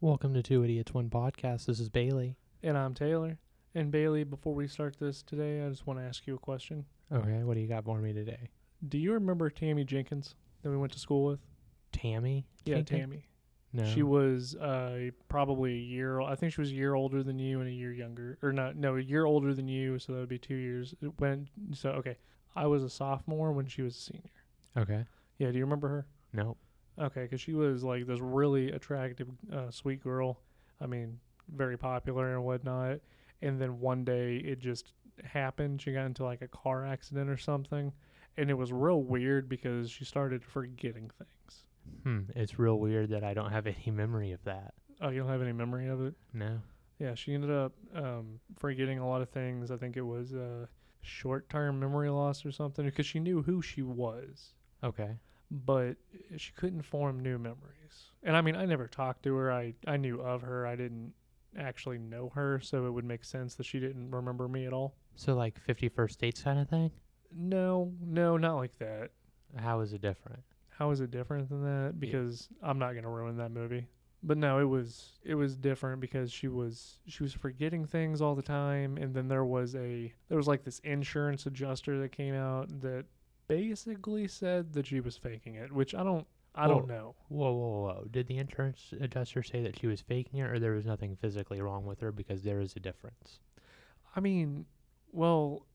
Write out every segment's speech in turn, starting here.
Welcome to Two Idiots, One Podcast. This is Bailey. And I'm Taylor. And Bailey, before we start this today, I just want to ask you a question. Okay, what do you got for me today? Do you remember Tammy Jenkins that we went to school with? Tammy? Yeah, Jenkins? Tammy. No. She was probably a year, I think she was a year older than you and a year younger. Or a year older than you, so that would be 2 years. Okay. I was a sophomore when she was a senior. Okay. Yeah, do you remember her? Nope. Okay, because she was like this really attractive, sweet girl. I mean, very popular and whatnot. And then one day it just happened. She got into like a car accident or something. And it was real weird because she started forgetting things. It's real weird that I don't have any memory of that. Oh, you don't have any memory of it? No. Yeah, she ended up forgetting a lot of things. I think it was short-term memory loss or something because she knew who she was. Okay. But she couldn't form new memories. And I mean, I never talked to her. I knew of her. I didn't actually know her, so it would make sense that she didn't remember me at all. So like 51st Dates kind of thing? No, not like that. How is it different? How is it different than that? Because I'm not going to ruin that movie. But no, it was different because she was forgetting things all the time, and then there was like this insurance adjuster that came out that basically said that she was faking it, which I don't know. Whoa. Did the insurance adjuster say that she was faking it or there was nothing physically wrong with her because there is a difference? I mean, well,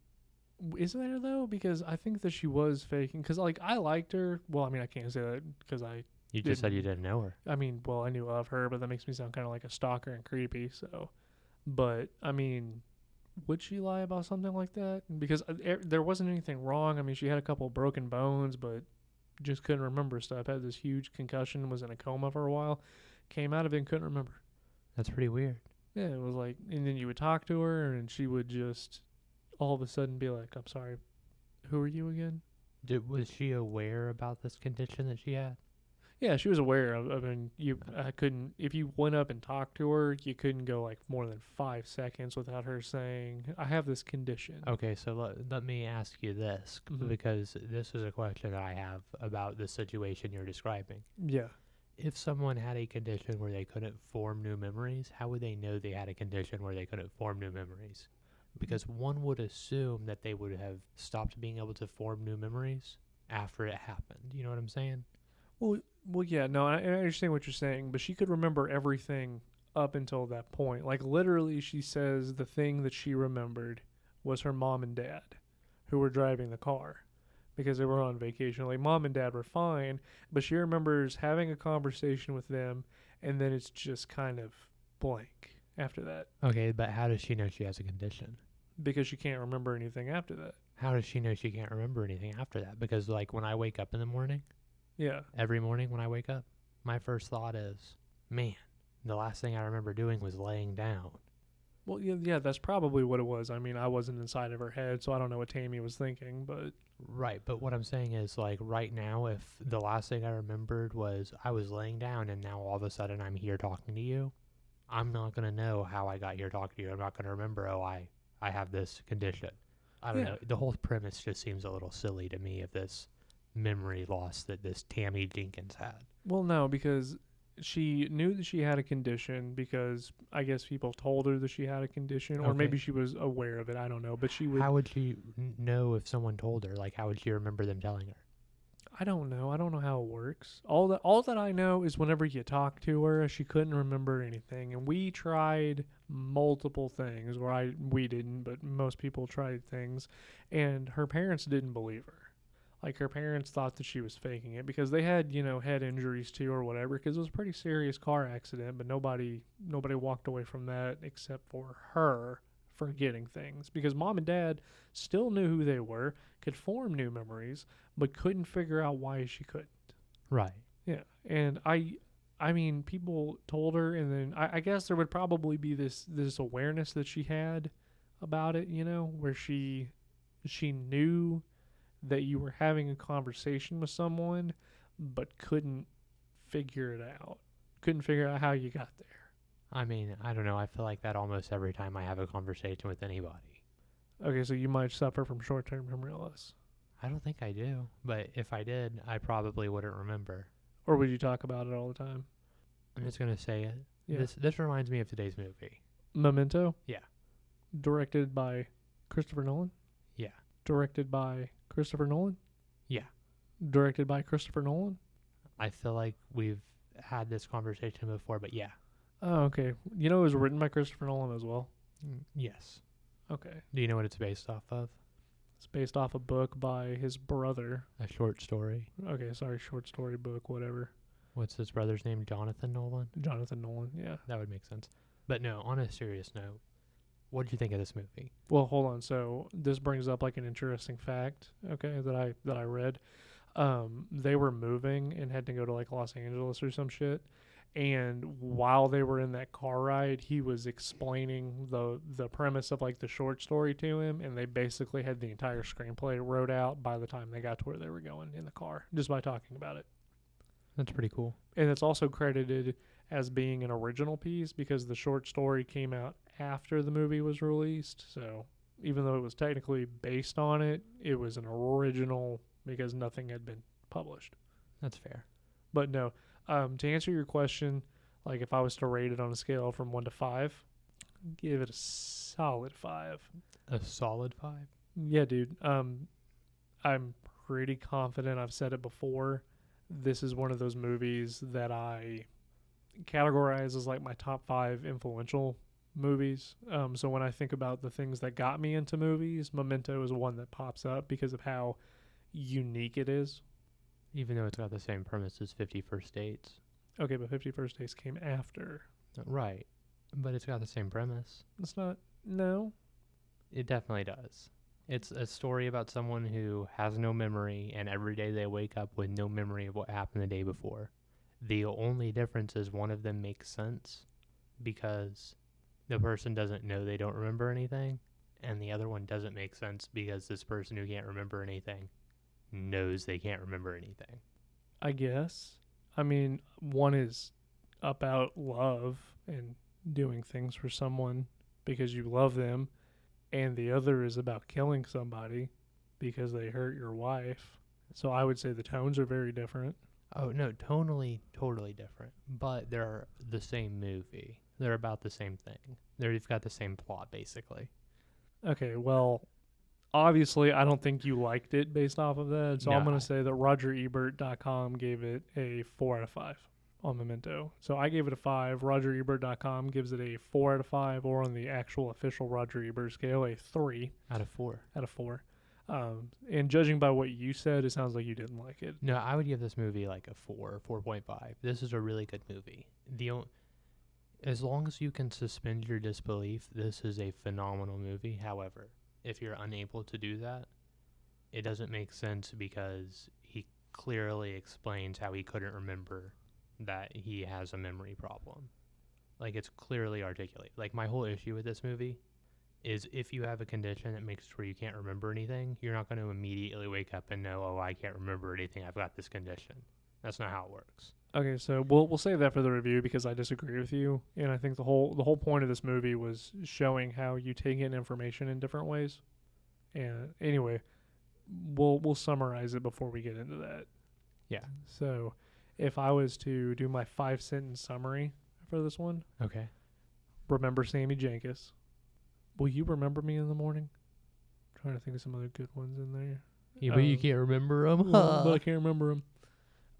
is there though? Because I think that she was faking. Because like I liked her. Well, I mean I can't say that because You just said you didn't know her. I mean, well, I knew of her, but that makes me sound kind of like a stalker and creepy. So, but I mean, would she lie about something like that? Because there wasn't anything wrong. I mean, she had a couple broken bones, but just couldn't remember stuff. Had this huge concussion, was in a coma for a while, came out of it and couldn't remember. That's pretty weird. Yeah, it was like, and then you would talk to her, and she would just all of a sudden be like, "I'm sorry, who are you again?" Was she aware about this condition that she had? Yeah, she was aware of. I mean, if you went up and talked to her, you couldn't go like more than 5 seconds without her saying, "I have this condition." Okay, so let me ask you this, because this is a question that I have about the situation you're describing. Yeah. If someone had a condition where they couldn't form new memories, how would they know they had a condition where they couldn't form new memories? Because one would assume that they would have stopped being able to form new memories after it happened. You know what I'm saying? Well, yeah, no, I understand what you're saying, but she could remember everything up until that point. Like, literally, she says the thing that she remembered was her mom and dad who were driving the car because they were on vacation. Like, mom and dad were fine, but she remembers having a conversation with them, and then it's just kind of blank after that. Okay, but how does she know she has a condition? Because she can't remember anything after that. How does she know she can't remember anything after that? Because, like, when I wake up in the morning... Yeah. Every morning when I wake up, my first thought is, man, the last thing I remember doing was laying down. Well, yeah, that's probably what it was. I mean, I wasn't inside of her head, so I don't know what Tammy was thinking, but... Right, but what I'm saying is, like, right now, if the last thing I remembered was I was laying down and now all of a sudden I'm here talking to you, I'm not going to know how I got here talking to you. I'm not going to remember, I have this condition. I don't know. The whole premise just seems a little silly to me of this memory loss that this Tammy Jenkins had. Well, no, because she knew that she had a condition because I guess people told her that she had a condition, or maybe she was aware of it. I don't know, but she would... How would she know if someone told her? Like, how would she remember them telling her? I don't know. I don't know how it works. All that I know is whenever you talk to her, she couldn't remember anything, and we tried multiple things where we didn't, but most people tried things, and her parents didn't believe her. Like, her parents thought that she was faking it because they had, head injuries too or whatever, because it was a pretty serious car accident, but nobody walked away from that except for her forgetting things. Because mom and dad still knew who they were, could form new memories, but couldn't figure out why she couldn't. Right. Yeah. And I mean, people told her, and then I guess there would probably be this awareness that she had about it, where she knew that you were having a conversation with someone, but couldn't figure it out. Couldn't figure out how you got there. I mean, I don't know. I feel like that almost every time I have a conversation with anybody. Okay, so you might suffer from short-term memory loss. I don't think I do, but if I did, I probably wouldn't remember. Or would you talk about it all the time? I'm just going to say it. Yeah. This reminds me of today's movie. Memento. Yeah. Directed by Christopher Nolen. Yeah. Directed by Christopher Nolen. Yeah. Directed by Christopher Nolen. I feel like we've had this conversation before, but yeah. Oh, okay. You know, it was written by Christopher Nolan as well. Yes. Okay. Do you know what it's based off of? It's based off a book by his brother. A short story. Okay, sorry, short story book, whatever. What's his brother's name? Jonathan Nolen? Jonathan Nolen, yeah. That would make sense. But no, on a serious note, what did you think of this movie? Well, hold on. So this brings up like an interesting fact, okay, that I read. They were moving and had to go to like Los Angeles or some shit. And while they were in that car ride, he was explaining the premise of like the short story to him, and they basically had the entire screenplay wrote out by the time they got to where they were going in the car, just by talking about it. That's pretty cool. And it's also credited as being an original piece because the short story came out after the movie was released. So even though it was technically based on it, it was an original because nothing had been published. That's fair. But no, to answer your question, like if I was to rate it on a scale from 1 to 5, give it a solid 5. A solid 5? Yeah, dude. I'm pretty confident. I've said it before. This is one of those movies that I categorize as like my top 5 influential movies. So when I think about the things that got me into movies, Memento is one that pops up because of how unique it is. Even though it's got the same premise as 50 First Dates. Okay, but 50 First Dates came after. Right. But it's got the same premise. It's not. No. It definitely does. It's a story about someone who has no memory, and every day they wake up with no memory of what happened the day before. The only difference is one of them makes sense because the person doesn't know they don't remember anything, and the other one doesn't make sense because this person who can't remember anything knows they can't remember anything. I guess. I mean, one is about love and doing things for someone because you love them, and the other is about killing somebody because they hurt your wife. So I would say the tones are very different. Oh, no, totally different. But they're the same movie. They're about the same thing. They've got the same plot, basically. Okay, well, obviously, I don't think you liked it based off of that. So I'm going to say that RogerEbert.com gave it a 4 out of 5 on Memento. So I gave it a 5. RogerEbert.com gives it a 4 out of 5, or on the actual official Roger Ebert scale, a 3 Out of 4. out of 4. And judging by what you said, it sounds like you didn't like it. No, I would give this movie like a 4, 4.5. This is a really good movie. As long as you can suspend your disbelief, this is a phenomenal movie. However, if you're unable to do that, it doesn't make sense because he clearly explains how he couldn't remember that he has a memory problem. Like, it's clearly articulated. Like, my whole issue with this movie is if you have a condition that makes it where you can't remember anything, you're not going to immediately wake up and know, oh, I can't remember anything. I've got this condition. That's not how it works. Okay, so we'll save that for the review because I disagree with you, and I think the whole point of this movie was showing how you take in information in different ways. And anyway, we'll summarize it before we get into that. Yeah. So, if I was to do my 5-sentence summary for this one, Okay. remember Sammy Jenkins. Will you remember me in the morning? I'm trying to think of some other good ones in there. Yeah, but you can't remember them? But I can't remember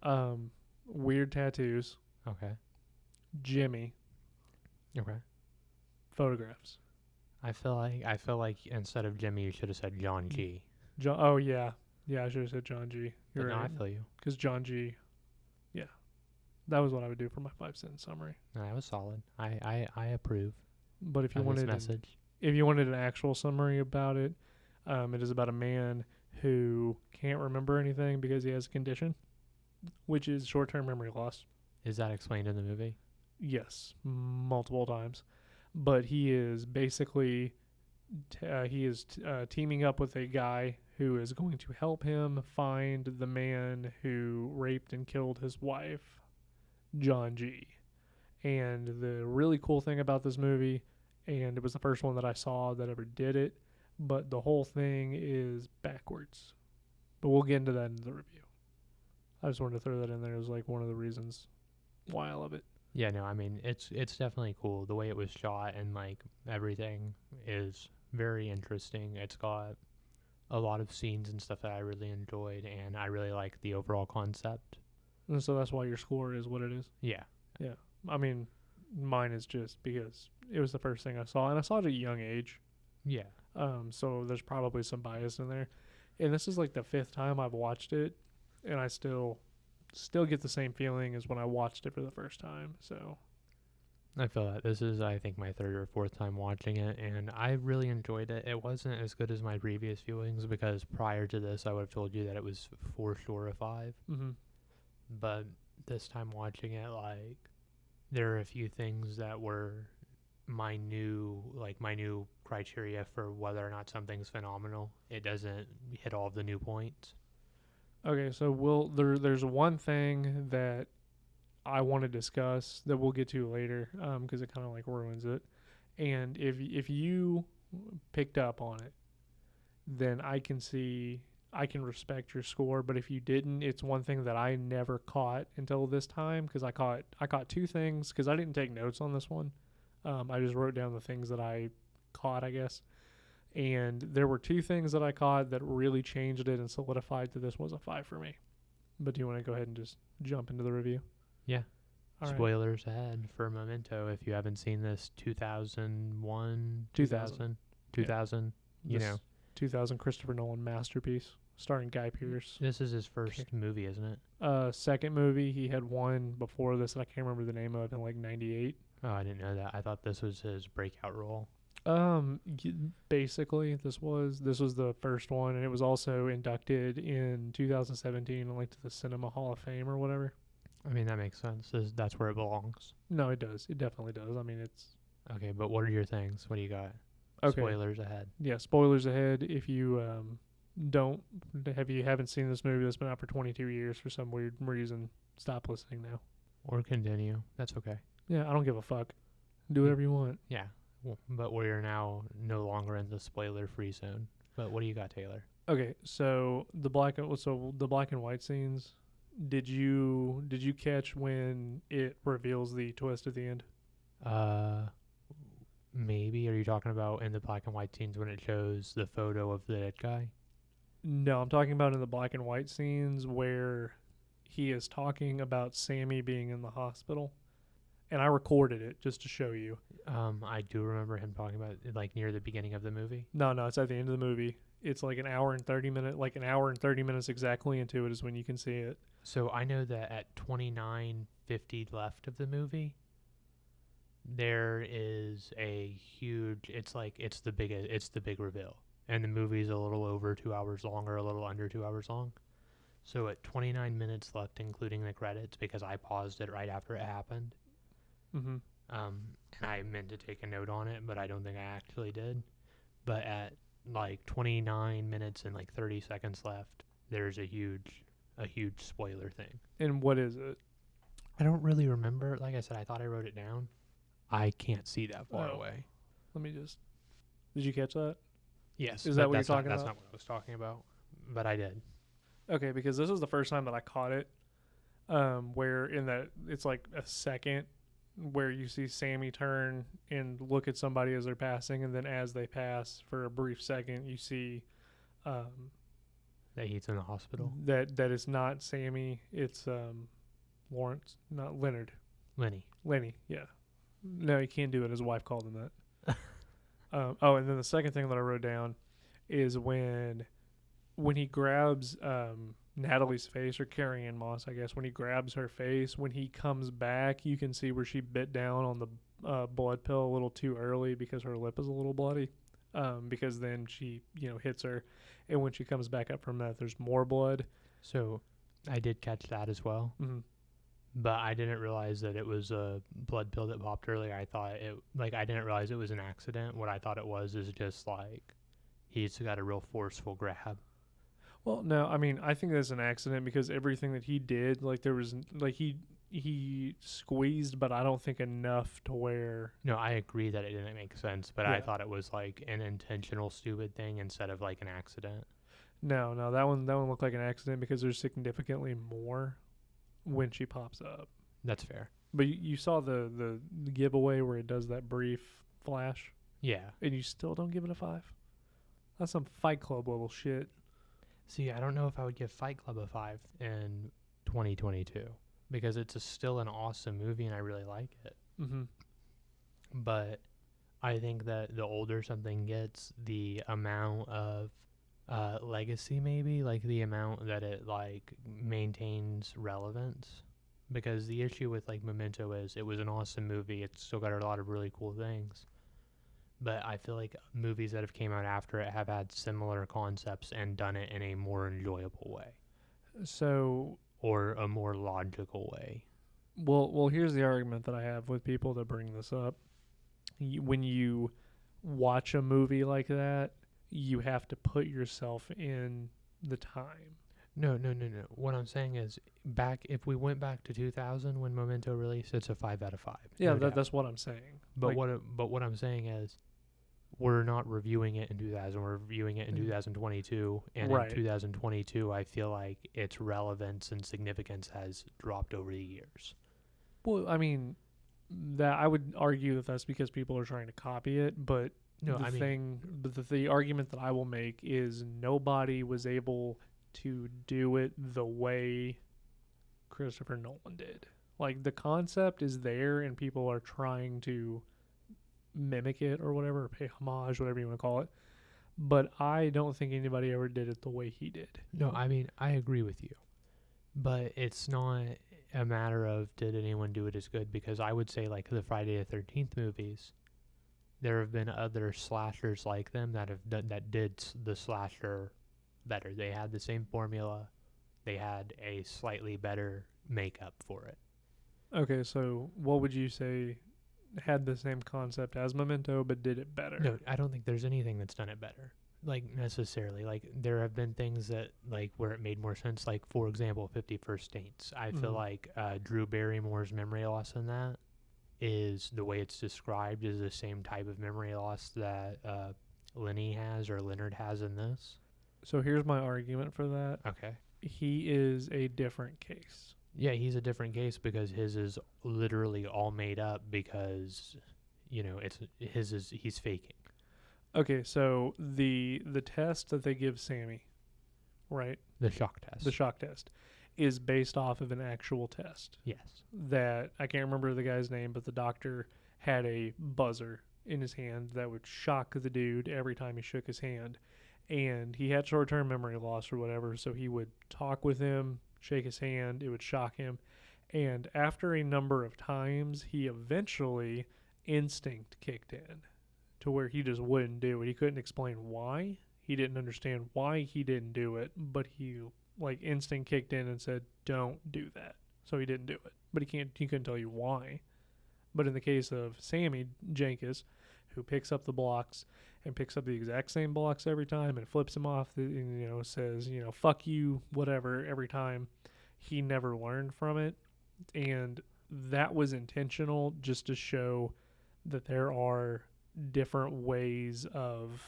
them. Weird tattoos. Okay. Jimmy. Okay. Photographs. I feel like instead of Jimmy, you should have said John G. John. Oh yeah, I should have said John G. You're But no, right. I feel you. Because John G. Yeah, that was what I would do for my 5-sentence summary. No, that was solid. I approve But if you of this wanted message. if you wanted an actual summary about it, it is about a man who can't remember anything because he has a condition, which is short-term memory loss. Is that explained in the movie? Yes, multiple times. But he is basically teaming up with a guy who is going to help him find the man who raped and killed his wife, John G. And the really cool thing about this movie, and it was the first one that I saw that ever did it, but the whole thing is backwards. But we'll get into that in the review. I just wanted to throw that in there as like one of the reasons why I love it. Yeah, no, I mean it's definitely cool. The way it was shot and like everything is very interesting. It's got a lot of scenes and stuff that I really enjoyed, and I really like the overall concept. And so that's why your score is what it is. Yeah, Yeah. I mean, mine is just because it was the first thing I saw, and I saw it at a young age. yeah. So there's probably some bias in there. And this is like the 5th time I've watched it, and I still get the same feeling as when I watched it for the first time. So I feel that this is, I think, my 3rd or 4th time watching it, and I really enjoyed it. It wasn't as good as my previous viewings because prior to this, I would have told you that it was for sure a 5. mm-hmm. But this time watching it, like, there are a few things that were my new criteria for whether or not something's phenomenal. It doesn't hit all of the new points. Okay, so there's one thing that I want to discuss that we'll get to later, because it kind of like ruins it. And if you picked up on it, then I can respect your score. But if you didn't, it's one thing that I never caught until this time, because I caught 2 things, because I didn't take notes on this one. I just wrote down the things that I caught, I guess. And there were 2 things that I caught that really changed it and solidified that this was a 5 for me. But do you want to go ahead and just jump into the review? Yeah. All right. Spoilers ahead for Memento if you haven't seen this. 2001, 2000, you This know. 2000 Christopher Nolen masterpiece starring Guy Pearce. This is his first movie, isn't it? Second movie, he had one before this that I can't remember the name of, in like 98. Oh, I didn't know that. I thought this was his breakout role. Basically this was the first one, and it was also inducted in 2017 like to the Cinema Hall of Fame or whatever. I mean, that makes sense. That's where it belongs. No, it does. It definitely does. I mean, it's Okay, but what are your things? What do you got? okay. Spoilers ahead. Yeah, spoilers ahead. If you haven't seen this movie that's been out for 22 years for some weird reason, stop listening now. Or continue. That's okay. Yeah, I don't give a fuck. Do whatever you want. Yeah. Well, but we're now no longer in the spoiler-free zone. But what do you got, Taylor? Okay, so the black and white scenes. Did you catch when it reveals the twist at the end? Maybe. Are you talking about in the black and white scenes when it shows the photo of the dead guy? No, I'm talking about in the black and white scenes where he is talking about Sammy being in the hospital. And I recorded it just to show you. I do remember him talking about it, like near the beginning of the movie. No, it's at the end of the movie. It's like an hour and 30 minutes exactly into it is when you can see it. So I know that at 29:50 left of the movie, there is a huge. It's the big reveal, and the movie's a little over 2 hours long, or a little under 2 hours long. So at 29 minutes left, including the credits, because I paused it right after it happened. Mm-hmm. And I meant to take a note on it, but I don't think I actually did. But at like 29 minutes and like 30 seconds left, there's a huge spoiler thing. And what is it? I don't really remember. Like I said, I thought I wrote it down. I can't see that far away. Let me just. Did you catch that? Yes. Is that what you're talking That's about? not what I was talking about, but I did. Okay, because this was the first time that I caught it. Where in that it's like a second where you see Sammy turn and look at somebody as they're passing, and then as they pass for a brief second, you see That he's in the hospital. that it's not Sammy, it's Lawrence, not Leonard. Lenny, yeah. No, he can't do it. His wife called him that. And then the second thing that I wrote down is when he grabs Natalie's face, or Carrie Ann Moss, I guess, when he grabs her face, when he comes back, you can see where she bit down on the blood pill a little too early because her lip is a little bloody. Because then she, hits her, and when she comes back up from that, there's more blood. So I did catch that as well. Mm-hmm. But I didn't realize that it was a blood pill that popped earlier. I thought I didn't realize it was an accident. What I thought it was is just like he's got a real forceful grab. Well, no, I mean, I think that's an accident because everything that he did, like there was, like he squeezed, but I don't think enough to where. No, I agree that it didn't make sense, but Yeah. I thought it was like an intentional stupid thing instead of like an accident. No, that one looked like an accident because there's significantly more when she pops up. That's fair. But you saw the giveaway where it does that brief flash, Yeah. and you still don't give it a 5. That's some Fight Club level shit. See, I don't know if I would give Fight Club a 5 in 2022 because still an awesome movie and I really like it. Mm-hmm. But I think that the older something gets, the amount of legacy, maybe, like the amount that it like maintains relevance. Because the issue with like Memento is it was an awesome movie. It's still got a lot of really cool things. But I feel like movies that have came out after it have had similar concepts and done it in a more enjoyable way So, or a more logical way. well, here's the argument that I have with people that bring this up. When you watch a movie like that, you have to put yourself in the time. No. What I'm saying is, if we went back to 2000 when Memento released, it's a 5 out of 5. Yeah, no doubt. that's what I'm saying. But what I'm saying is, we're not reviewing it in 2000. We're reviewing it in 2022, and Right. in 2022, I feel like its relevance and significance has dropped over the years. Well, I mean, that I would argue that that's because people are trying to copy it, but No, the argument that I will make is nobody was able to do it the way Christopher Nolan did. Like, the concept is there and people are trying to mimic it or whatever, or pay homage, whatever you want to call it. But I don't think anybody ever did it the way he did. No, I mean, I agree with you. But it's not a matter of did anyone do it as good, because I would say like the Friday the 13th movies, there have been other slashers like them that have done, that did the slasher better. They had the same formula. They had a slightly better makeup for it. Okay, so what would you say had the same concept as Memento but did it better? No, I don't think there's anything that's done it better. Like, necessarily. Like, there have been things that, like, where it made more sense. Like, for example, 51st Dates. I feel like Drew Barrymore's memory loss in that is, the way it's described, is the same type of memory loss that Lenny has or Leonard has in this. So here's my argument for that. Okay. He is a different case. Yeah, he's a different case because his is literally all made up because, you know, he's faking. Okay, so the test that they give Sammy, right? The shock test. The shock test is based off of an actual test. Yes. That I can't remember the guy's name, but the doctor had a buzzer in his hand that would shock the dude every time he shook his hand. And he had short-term memory loss or whatever, so he would talk with him, shake his hand, it would shock him. And after a number of times, he eventually instinct kicked in to where he just wouldn't do it. He couldn't explain why. He didn't understand why he didn't do it, but he, like, instinct kicked in and said, don't do that. So he didn't do it. But he couldn't tell you why. But in the case of Sammy Jenkins, who picks up the blocks and picks up the exact same blocks every time and flips them off, and, you know, says, you know, fuck you, whatever, every time, he never learned from it. And that was intentional, just to show that there are different ways of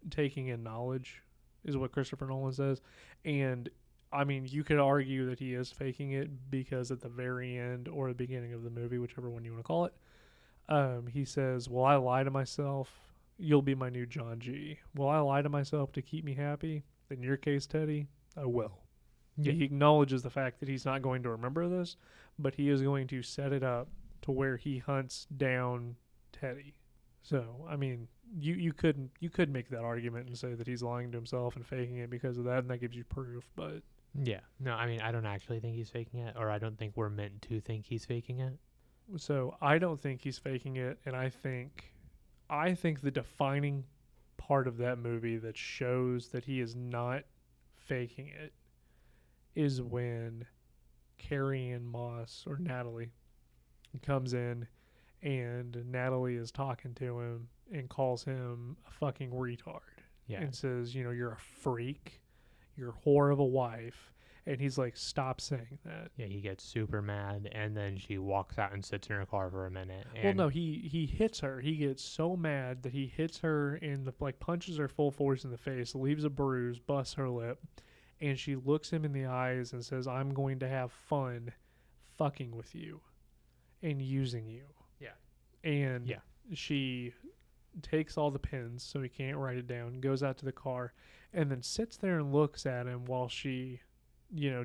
taking in knowledge, is what Christopher Nolen says. And I mean, you could argue that he is faking it because at the very end or the beginning of the movie, whichever one you want to call it, he says, well, I lie to myself, you'll be my new John G. Will I lie to myself to keep me happy? In your case, Teddy, I will. Yeah. He acknowledges the fact that he's not going to remember this, but he is going to set it up to where he hunts down Teddy. So, I mean, you could make that argument and say that he's lying to himself and faking it because of that, and that gives you proof. But yeah, no, I mean, I don't actually think he's faking it, or I don't think we're meant to think he's faking it. so I don't think he's faking it, and I think the defining part of that movie that shows that he is not faking it is when Carrie Ann Moss, or Natalie, comes in and Natalie is talking to him and calls him a fucking retard. Yeah. And says, you know, you're a freak, you're a whore of a wife. And he's like, stop saying that. Yeah, he gets super mad, and then she walks out and sits in her car for a minute. And Well, no, he hits her. He gets so mad that he hits her and punches her full force in the face, leaves a bruise, busts her lip, and she looks him in the eyes and says, I'm going to have fun fucking with you. and using you. Yeah. And Yeah. she takes all the pins so he can't write it down, goes out to the car, and then sits there and looks at him while she,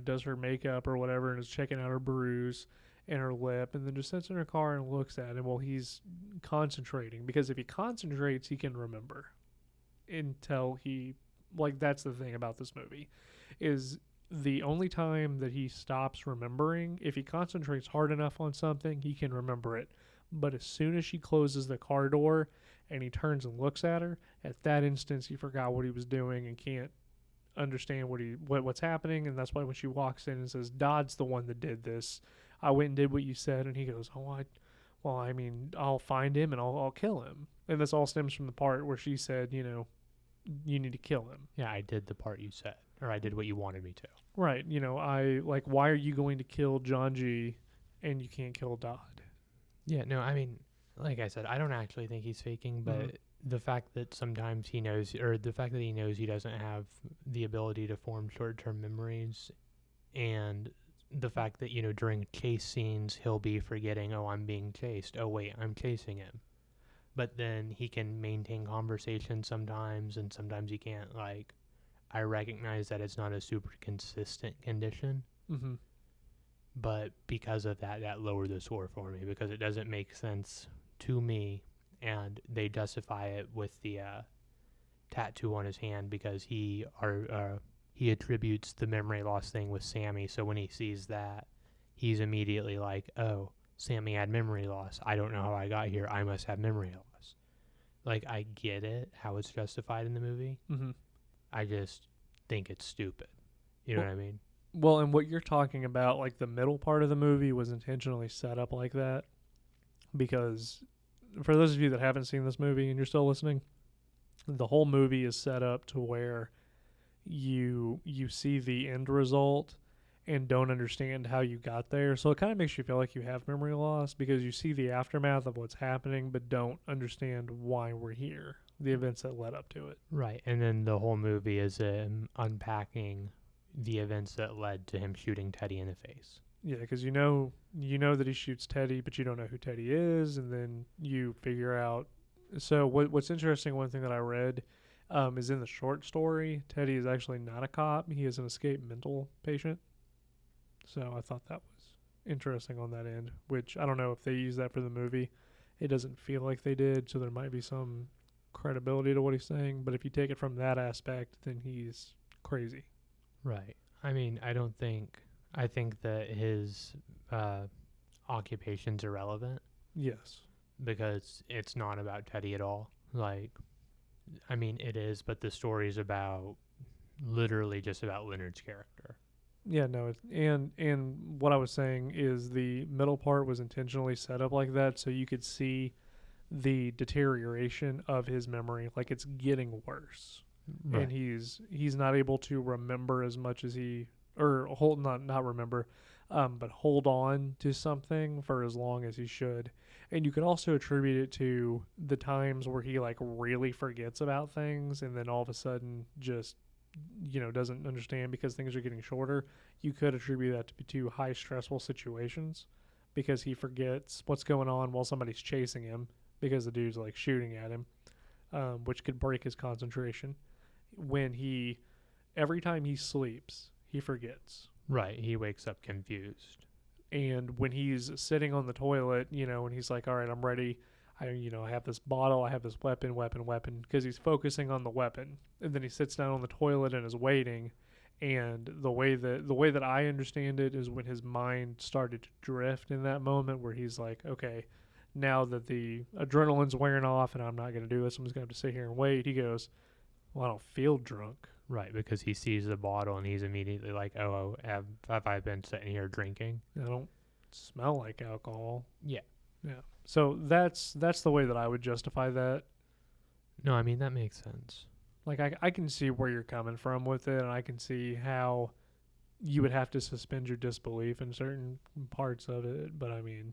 does her makeup or whatever and is checking out her bruise and her lip, and then just sits in her car and looks at him while he's concentrating. Because if he concentrates, he can remember until he, like, that's the thing about this movie, is the only time that he stops remembering, if he concentrates hard enough on something, he can remember it. But as soon as she closes the car door and he turns and looks at her, at that instance he forgot what he was doing and can't understand what's happening. And that's why when she walks in and says, "Dodd's the one that did this. I went and did what you said," and he goes, I mean, I'll find him and I'll kill him. And this all stems from the part where she said, you need to kill him. Yeah, I did the part you said, or I did what you wanted me to. Right. I like, why are you going to kill John G and you can't kill Dodd? Yeah, no, I mean, like I said, I don't actually think he's faking, but the fact that sometimes he knows, or the fact that he knows he doesn't have the ability to form short-term memories, and the fact that, during chase scenes, he'll be forgetting, oh, I'm being chased. Oh, wait, I'm chasing him. But then he can maintain conversation sometimes, and sometimes he can't. Like, I recognize that it's not a super consistent condition. Mm-hmm. But because of that, that lowered the score for me, because it doesn't make sense to me, and they justify it with the tattoo on his hand, because he attributes the memory loss thing with Sammy. So when he sees that, he's immediately like, "Oh, Sammy had memory loss. I don't know how I got here. I must have memory loss." Like, I get it, how it's justified in the movie. Mm-hmm. I just think it's stupid. You know what I mean? Well, and what you're talking about, like the middle part of the movie was intentionally set up like that, because for those of you that haven't seen this movie and you're still listening, the whole movie is set up to where you see the end result and don't understand how you got there. So it kind of makes you feel like you have memory loss, because you see the aftermath of what's happening but don't understand why we're here, the events that led up to it. Right, and then the whole movie is unpacking the events that led to him shooting Teddy in the face. Yeah, because you know that he shoots Teddy, but you don't know who Teddy is, and then you figure out. So what's interesting, one thing that I read, is in the short story, Teddy is actually not a cop. He is an escaped mental patient. So I thought that was interesting on that end, which I don't know if they use that for the movie. It doesn't feel like they did, so there might be some credibility to what he's saying. But if you take it from that aspect, then he's crazy. Right. I mean, I think that his occupation's irrelevant. Yes. Because it's not about Teddy at all. Like, I mean, it is, but the story's literally just about Leonard's character. Yeah, no, and what I was saying is the middle part was intentionally set up like that so you could see the deterioration of his memory. Like, it's getting worse. Right. And he's not able to remember as much as not remember, but hold on to something for as long as he should. And you could also attribute it to the times where he like really forgets about things and then all of a sudden just doesn't understand because things are getting shorter. You could attribute that to high stressful situations, because he forgets what's going on while somebody's chasing him because the dude's like shooting at him, which could break his concentration. Every time he sleeps, he forgets. Right, he wakes up confused. And when he's sitting on the toilet, and he's like, all right, I'm ready. I have this bottle, I have this weapon, because he's focusing on the weapon. And then he sits down on the toilet and is waiting. And the way that I understand it is when his mind started to drift in that moment where he's like, okay, now that the adrenaline's wearing off and I'm not going to do this, I'm just going to have to sit here and wait. He goes, well, I don't feel drunk. Right, because he sees the bottle and he's immediately like, oh, have I been sitting here drinking? I don't smell like alcohol. Yeah. Yeah. So that's the way that I would justify that. No, I mean, that makes sense. Like, I can see where you're coming from with it, and I can see how you would have to suspend your disbelief in certain parts of it. But, I mean,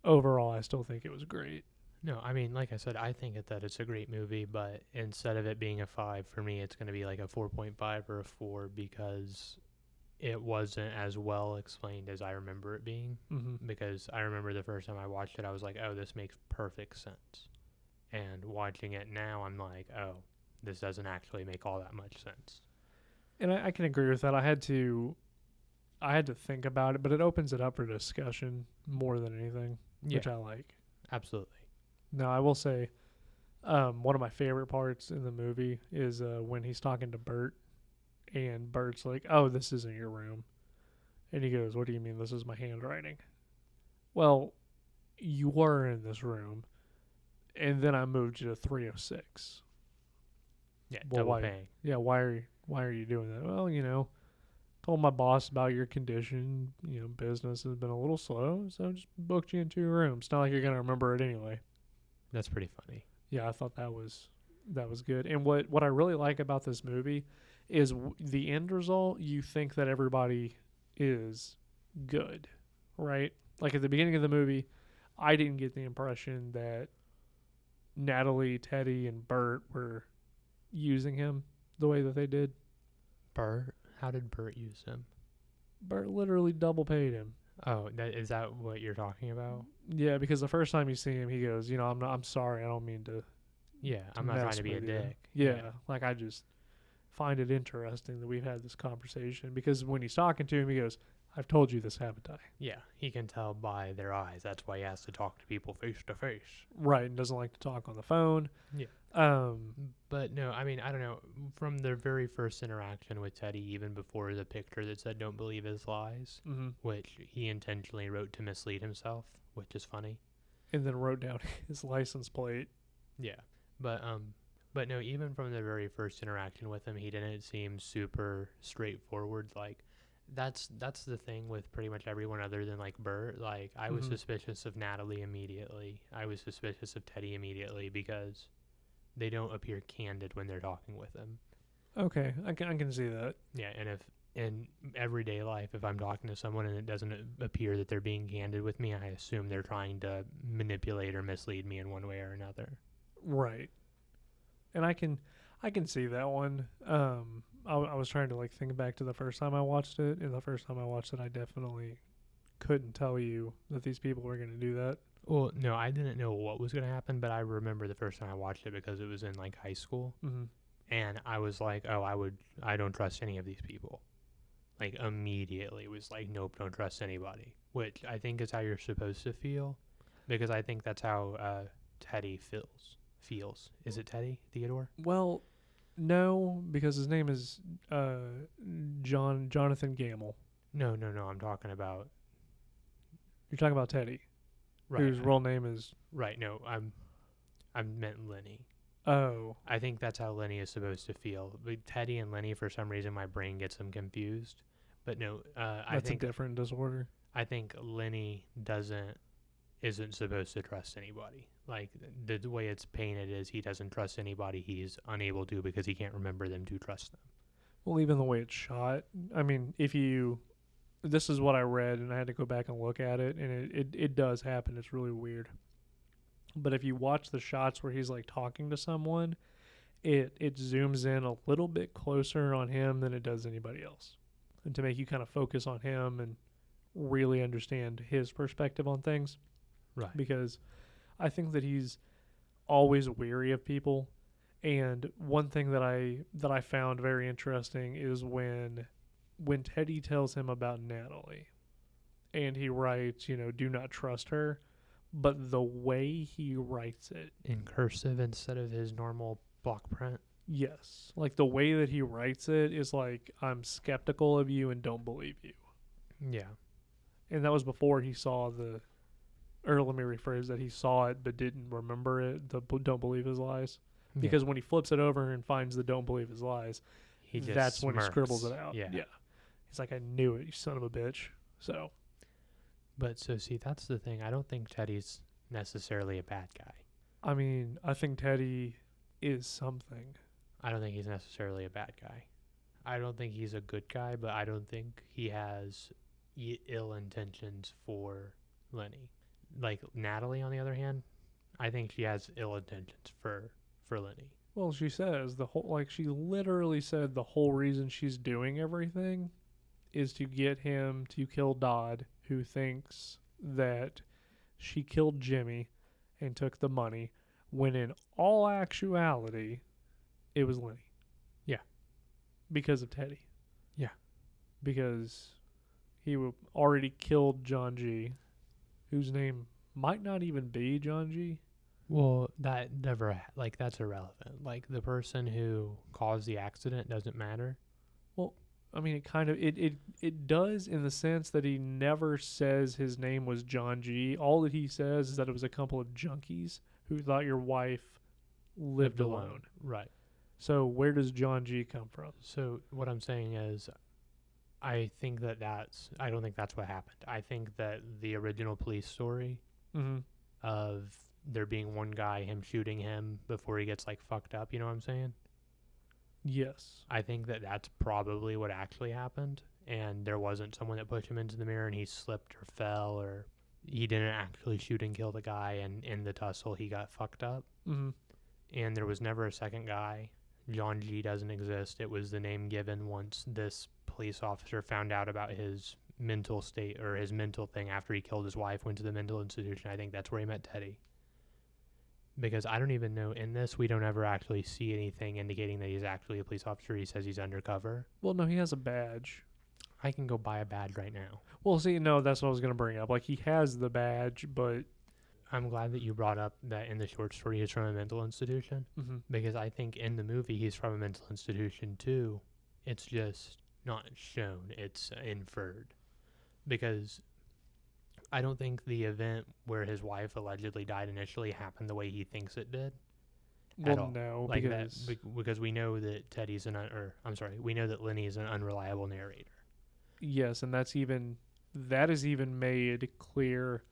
overall, I still think it was great. No, I mean, like I said, I think that it's a great movie, but instead of it being a 5, for me, it's going to be like a 4.5 or a 4, because it wasn't as well explained as I remember it being, because I remember the first time I watched it, I was like, oh, this makes perfect sense. And watching it now, I'm like, oh, this doesn't actually make all that much sense. And I can agree with that. I had to think about it, but it opens it up for discussion more than anything, Yeah, which I like. absolutely. Now, I will say, one of my favorite parts in the movie is when he's talking to Bert, and Bert's like, "Oh, this isn't your room," and he goes, "What do you mean? This is my handwriting." Well, you were in this room, and then I moved you to 306. Yeah, Well, double why? paying. Yeah, why are you doing that? Well, told my boss about your condition. Business has been a little slow, so I just booked you into your room. It's not like you're gonna remember it anyway. That's pretty funny. Yeah, I thought that was good. And what I really like about this movie is the end result. You think that everybody is good, right? Like at the beginning of the movie, I didn't get the impression that Natalie, Teddy, and Bert were using him the way that they did. Bert? How did Bert use him? Bert literally double paid him. Oh, is that what you're talking about? Yeah, because the first time you see him, he goes, I'm sorry, I don't mean to Yeah, I'm not trying mess to be a with you." dick. Yeah, like I just find it interesting that we've had this conversation, because when he's talking to him, he goes, "I've told you this, haven't I?" Yeah, he can tell by their eyes. That's why he has to talk to people face to face. Right, and doesn't like to talk on the phone. Yeah. Um, But no, I mean, I don't know. From their very first interaction with Teddy, even before the picture that said "Don't believe his lies," which he intentionally wrote to mislead himself, which is funny. and then wrote down his license plate. Yeah, but no, even from the very first interaction with him, he didn't seem super straightforward. Like, that's the thing with pretty much everyone other than like Bert. Like, I was suspicious of Natalie immediately. I was suspicious of Teddy immediately because they don't appear candid when they're talking with him. Okay, I can see that. Yeah, and if in everyday life, if I'm talking to someone and it doesn't appear that they're being candid with me, I assume they're trying to manipulate or mislead me in one way or another. Right, and I can see that one. I was trying to like think back to the first time I watched it, and the first time I watched it, I definitely couldn't tell you that these people were going to do that. Well, no, I didn't know what was going to happen, but I remember the first time I watched it because it was in like high school, and I was like, oh, I don't trust any of these people. Like immediately was like, nope, don't trust anybody, which I think is how you're supposed to feel, because I think that's how Teddy feels. Is it Teddy Theodore? Well, no, because his name is Jonathan Gamble. No, I'm talking about You're talking about Teddy, right. whose real name is Right. No, I meant Lenny. Oh. I think that's how Lenny is supposed to feel. But Teddy and Lenny, for some reason, my brain gets them confused. But no, I think a different disorder. I think Lenny isn't supposed to trust anybody. Like the way it's painted is he doesn't trust anybody. He's unable to because he can't remember them to trust them. Well, even the way it's shot. I mean, this is what I read, and I had to go back and look at it, and it does happen. It's really weird. But if you watch the shots where he's like talking to someone, it zooms in a little bit closer on him than it does anybody else, and to make you kind of focus on him and really understand his perspective on things. Right. Because I think that he's always weary of people. And one thing that I found very interesting is when Teddy tells him about Natalie, and he writes, do not trust her, but the way he writes it in cursive instead of his normal block print. Yes, like the way that he writes it is like, I'm skeptical of you and don't believe you. Yeah. And that was before he saw or let me rephrase that, he saw it but didn't remember it, the don't believe his lies. Because when he flips it over and finds the don't believe his lies, that's when he scribbles it out. Yeah. He's like, I knew it, you son of a bitch. So. But so see, that's the thing. I don't think Teddy's necessarily a bad guy. I mean, I think Teddy is something. I don't think he's necessarily a bad guy. I don't think he's a good guy, but I don't think he has ill intentions for Lenny. Like Natalie, on the other hand, I think she has ill intentions for Lenny. Well, she says she literally said the whole reason she's doing everything is to get him to kill Dodd, who thinks that she killed Jimmy and took the money, when in all actuality, it was Lenny. Yeah. Because of Teddy. Yeah. Because he already killed John G., whose name might not even be John G. Well, that never, like, that's irrelevant. Like, the person who caused the accident doesn't matter. Well, I mean, it does in the sense that he never says his name was John G. All that he says is that it was a couple of junkies who thought your wife lived alone. Right. So where does John G. come from? So what I'm saying is, I don't think that's what happened. I think that the original police story Mm-hmm. of there being one guy, him shooting him before he gets, like, fucked up, you know what I'm saying? Yes. I think that that's probably what actually happened, and there wasn't someone that pushed him into the mirror and he slipped or fell, or he didn't actually shoot and kill the guy, and in the tussle he got fucked up. Mm-hmm. And there was never a second guy. John G. doesn't exist. It was the name given once this police officer found out about his mental state, or his mental thing, after he killed his wife, went to the mental institution. I think that's where he met Teddy. Because I don't even know, in this, we don't ever actually see anything indicating that he's actually a police officer. He says he's undercover. Well, no, he has a badge. I can go buy a badge right now. Well, see, no, that's what I was going to bring up. Like, he has the badge, but... I'm glad that you brought up that in the short story he's from a mental institution. Mm-hmm. Because I think in the movie he's from a mental institution too. It's just not shown. It's inferred. Because I don't think the event where his wife allegedly died initially happened the way he thinks it did. At Well, all. no, Like because... because we know that we know that Lenny is an unreliable narrator. Yes, and that is even made clear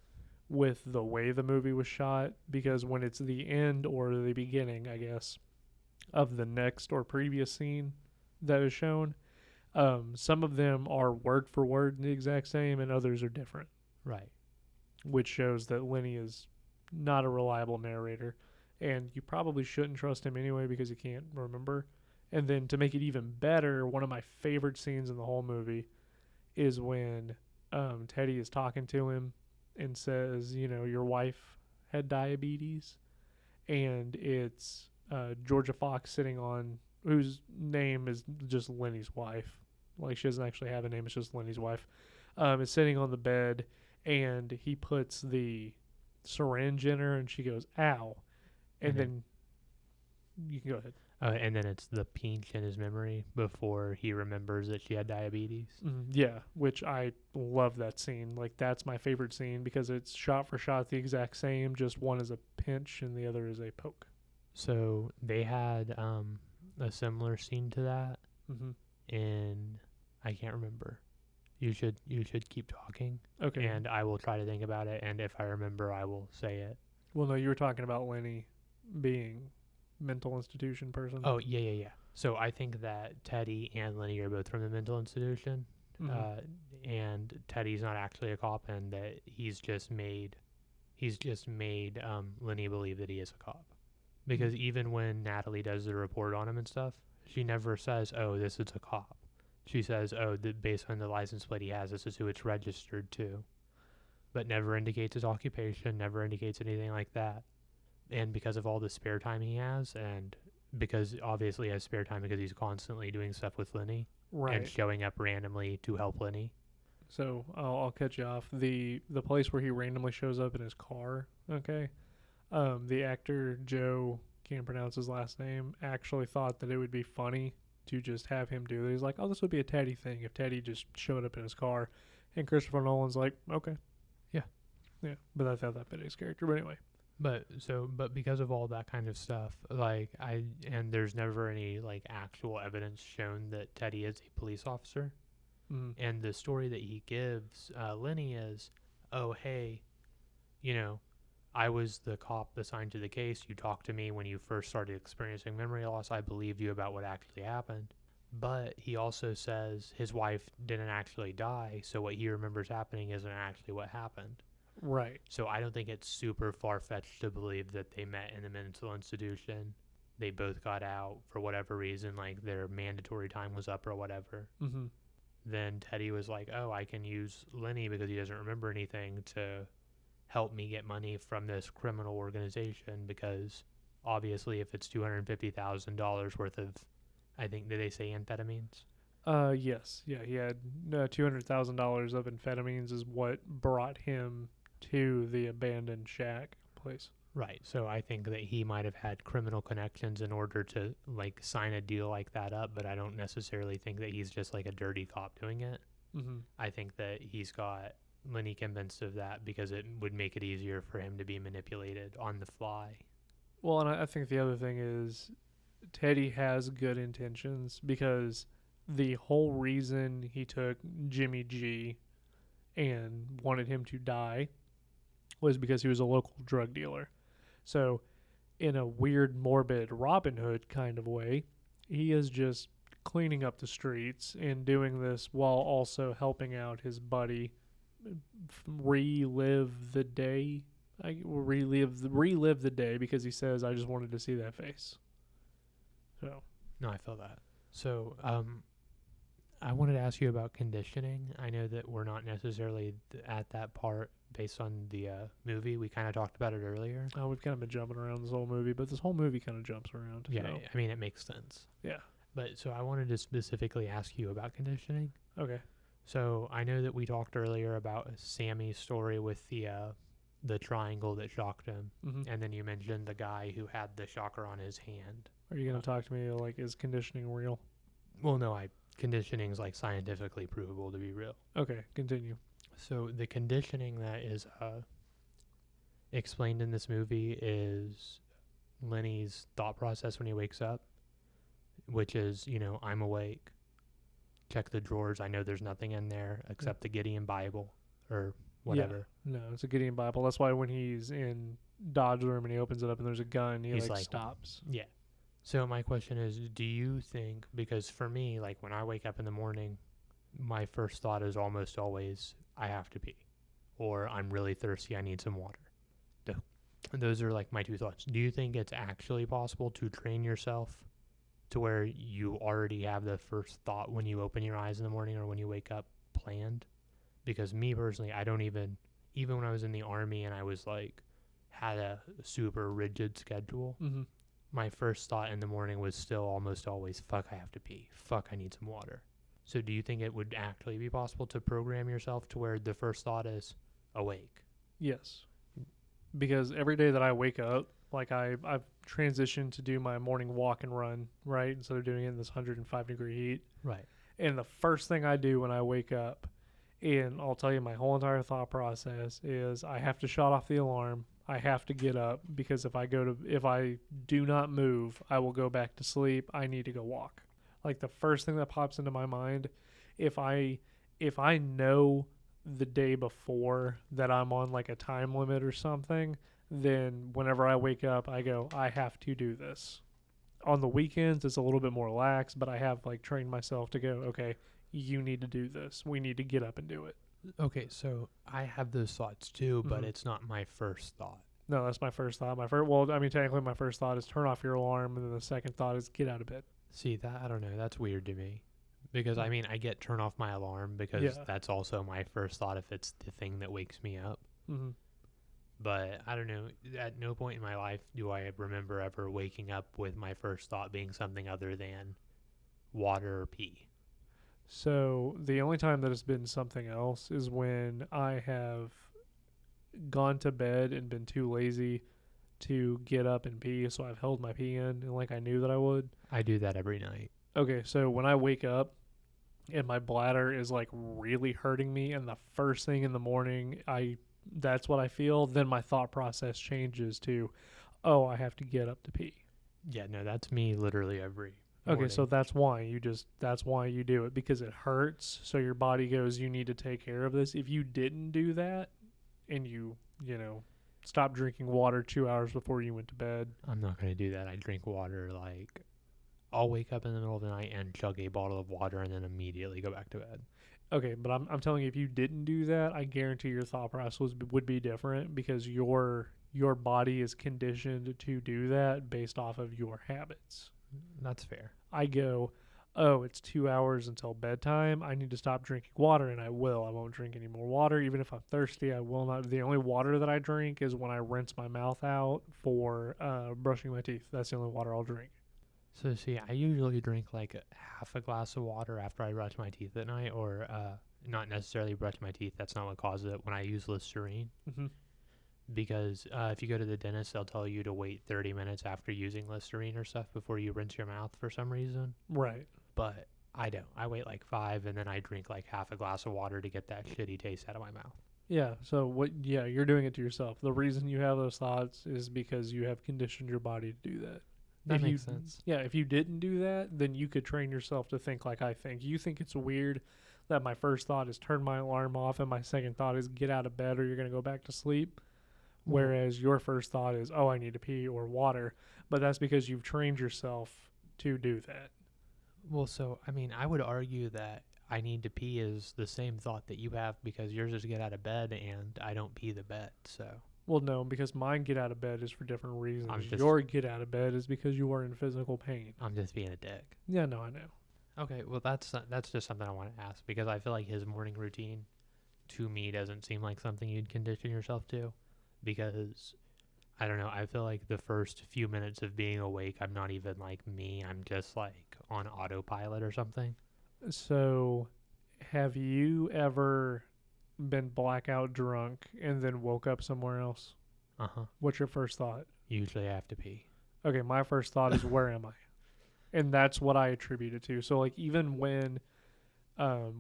with the way the movie was shot, because when it's the end or the beginning, I guess, of the next or previous scene that is shown, some of them are word for word the exact same and others are different. Right. Which shows that Lenny is not a reliable narrator, and you probably shouldn't trust him anyway because he can't remember. And then to make it even better, one of my favorite scenes in the whole movie is when Teddy is talking to him and says, you know, your wife had diabetes, and it's Georgia Fox sitting on, whose name is just Lenny's wife. Like, she doesn't actually have a name, it's just Lenny's wife. Is sitting on the bed, and he puts the syringe in her, and she goes, ow. And then you can go ahead. And then it's the pinch in his memory before he remembers that she had diabetes. Yeah, which I love that scene. Like, that's my favorite scene because it's shot for shot the exact same, just one is a pinch and the other is a poke. So they had a similar scene to that in, I can't remember. You should keep talking. Okay. And I will try to think about it, and if I remember, I will say it. Well, no, you were talking about Lenny being mental institution person. Oh, yeah. So I think that Teddy and Lenny are both from the mental institution, and Teddy's not actually a cop, and that he's just made Lenny believe that he is a cop. Because even when Natalie does the report on him and stuff, she never says, oh, this is a cop. She says, oh, based on the license plate he has, this is who it's registered to. But never indicates his occupation, never indicates anything like that. And because of all the spare time he has, and because obviously he has spare time because he's constantly doing stuff with Lenny, right, and showing up randomly to help Lenny. So I'll cut you off. The place where he randomly shows up in his car, okay? The actor, Joe, can't pronounce his last name, actually thought that it would be funny to just have him do it. He's like, oh, this would be a Teddy thing if Teddy just showed up in his car. And Christopher Nolan's like, okay. Yeah, but I thought that fit his character. But anyway. But because of all that kind of stuff, like, and there's never any, like, actual evidence shown that Teddy is a police officer. And the story that he gives Lenny is, oh, hey, you know, I was the cop assigned to the case. You talked to me when you first started experiencing memory loss. I believed you about what actually happened. But he also says his wife didn't actually die, so what he remembers happening isn't actually what happened. Right. So I don't think it's super far-fetched to believe that they met in the mental institution. They both got out for whatever reason, like their mandatory time was up or whatever. then Teddy was like, oh, I can use Lenny because he doesn't remember anything to help me get money from this criminal organization, because obviously if it's $250,000 worth of, I think, did they say amphetamines? Yes. Yeah, he had $200,000 of amphetamines is what brought him to the abandoned shack place. Right. So I think that he might have had criminal connections in order to like sign a deal like that up, but I don't necessarily think that he's just like a dirty cop doing it. Mm-hmm. I think that he's got Lenny convinced of that because it would make it easier for him to be manipulated on the fly. Well, and I think the other thing is Teddy has good intentions, because the whole reason he took Jimmy G and wanted him to die was because he was a local drug dealer. So, in a weird, morbid Robin Hood kind of way, he is just cleaning up the streets and doing this while also helping out his buddy relive the day. Relive the day, because he says, "I just wanted to see that face." So, No, I feel that. So, I wanted to ask you about conditioning. I know that we're not necessarily at that part based on the movie. We kind of talked about it earlier. oh, we've kind of been jumping around this whole movie, but this whole movie kind of jumps around. Yeah, So. I mean, it makes sense. Yeah. But so I wanted to specifically ask you about conditioning. Okay. So I know that we talked earlier about Sammy's story with the triangle that shocked him, Mm-hmm. and then you mentioned the guy who had the shocker on his hand. Are you gonna talk to me like, is conditioning real? Well, no, conditioning is like scientifically provable to be real. Okay, continue. So the conditioning that is explained in this movie is Lenny's thought process when he wakes up, which is, I'm awake. Check the drawers. I know there's nothing in there except the Gideon Bible or whatever. Yeah. No, it's a Gideon Bible. That's why when he's in Dodge room and he opens it up and there's a gun, he's like stops. Yeah. So my question is, do you think, because for me, like when I wake up in the morning, my first thought is almost always, I have to pee, or I'm really thirsty, I need some water. Those are like my two thoughts. Do you think it's actually possible to train yourself to where you already have the first thought when you open your eyes in the morning or when you wake up planned? Because me personally, I don't even when I was in the Army and I was like, had a super rigid schedule, Mm-hmm. my first thought in the morning was still almost always, fuck, I have to pee. Fuck, I need some water. So do you think it would actually be possible to program yourself to where the first thought is awake? Yes. Because every day that I wake up, like I've transitioned to do my morning walk and run, right? Instead of doing it in this 105-degree heat. Right. And the first thing I do when I wake up, and I'll tell you my whole entire thought process is, I have to shut off the alarm. I have to get up, because if I do not move, I will go back to sleep. I need to go walk. Like the first thing that pops into my mind, if I know the day before that I'm on like a time limit or something, then whenever I wake up, I go, I have to do this. On the weekends, it's a little bit more lax, but I have like trained myself to go, okay, you need to do this. We need to get up and do it. Okay, so I have those thoughts too, but Mhm. it's not my first thought. No, that's my first thought. Technically my first thought is turn off your alarm, and then the second thought is get out of bed. See, that, I don't know, that's weird to me. Because, I mean, I get turn off my alarm because that's also my first thought if it's the thing that wakes me up. Mm-hmm. But, I don't know, at no point in my life do I remember ever waking up with my first thought being something other than water or pee. So the only time that it's been something else is when I have gone to bed and been too lazy to get up and pee, so I've held my pee in, and like I knew that I would. I do that every night. Okay, so when I wake up and my bladder is like really hurting me, and the first thing in the morning that's what I feel, then my thought process changes to, oh, I have to get up to pee. Yeah, no, that's me literally every Okay, morning. so that's why you do it, because it hurts. So your body goes, you need to take care of this. If you didn't do that and you stop drinking water 2 hours before you went to bed. I'm not going to do that. I drink water like I'll wake up in the middle of the night and chug a bottle of water and then immediately go back to bed. Okay, but I'm telling you, if you didn't do that, I guarantee your thought process would be different, because your body is conditioned to do that based off of your habits. That's fair. I go, oh, it's 2 hours until bedtime, I need to stop drinking water, and I will. I won't drink any more water. Even if I'm thirsty, I will not. The only water that I drink is when I rinse my mouth out for brushing my teeth. That's the only water I'll drink. So see, I usually drink like half a glass of water after I brush my teeth at night, or not necessarily brush my teeth. That's not what causes it. When I use Listerine, Mm-hmm. because if you go to the dentist, they'll tell you to wait 30 minutes after using Listerine or stuff before you rinse your mouth for some reason. Right. But I don't. I wait like 5, and then I drink like half a glass of water to get that shitty taste out of my mouth. Yeah. So what? Yeah, you're doing it to yourself. The reason you have those thoughts is because you have conditioned your body to do that. That If makes you, sense. Yeah, if you didn't do that, then you could train yourself to think like I think. You think it's weird that my first thought is turn my alarm off and my second thought is get out of bed or you're going to go back to sleep. Whereas your first thought is, oh, I need to pee or water. But that's because you've trained yourself to do that. Well, so, I mean, I would argue that I need to pee is the same thought that you have because yours is to get out of bed and I don't pee the bed, so. Well, no, because mine get out of bed is for different reasons. just- Your get out of bed is because you are in physical pain. I'm just being a dick. Yeah, no, I know. Okay, well, that's just something I want to ask because I feel like his morning routine, to me, doesn't seem like something you'd condition yourself to because, I don't know, I feel like the first few minutes of being awake, I'm not even like me. I'm just like on autopilot or something. So, have you ever been blackout drunk and then woke up somewhere else? Uh-huh. What's your first thought? Usually I have to pee. Okay, my first thought is where am I? And that's what I attribute it to. So like even when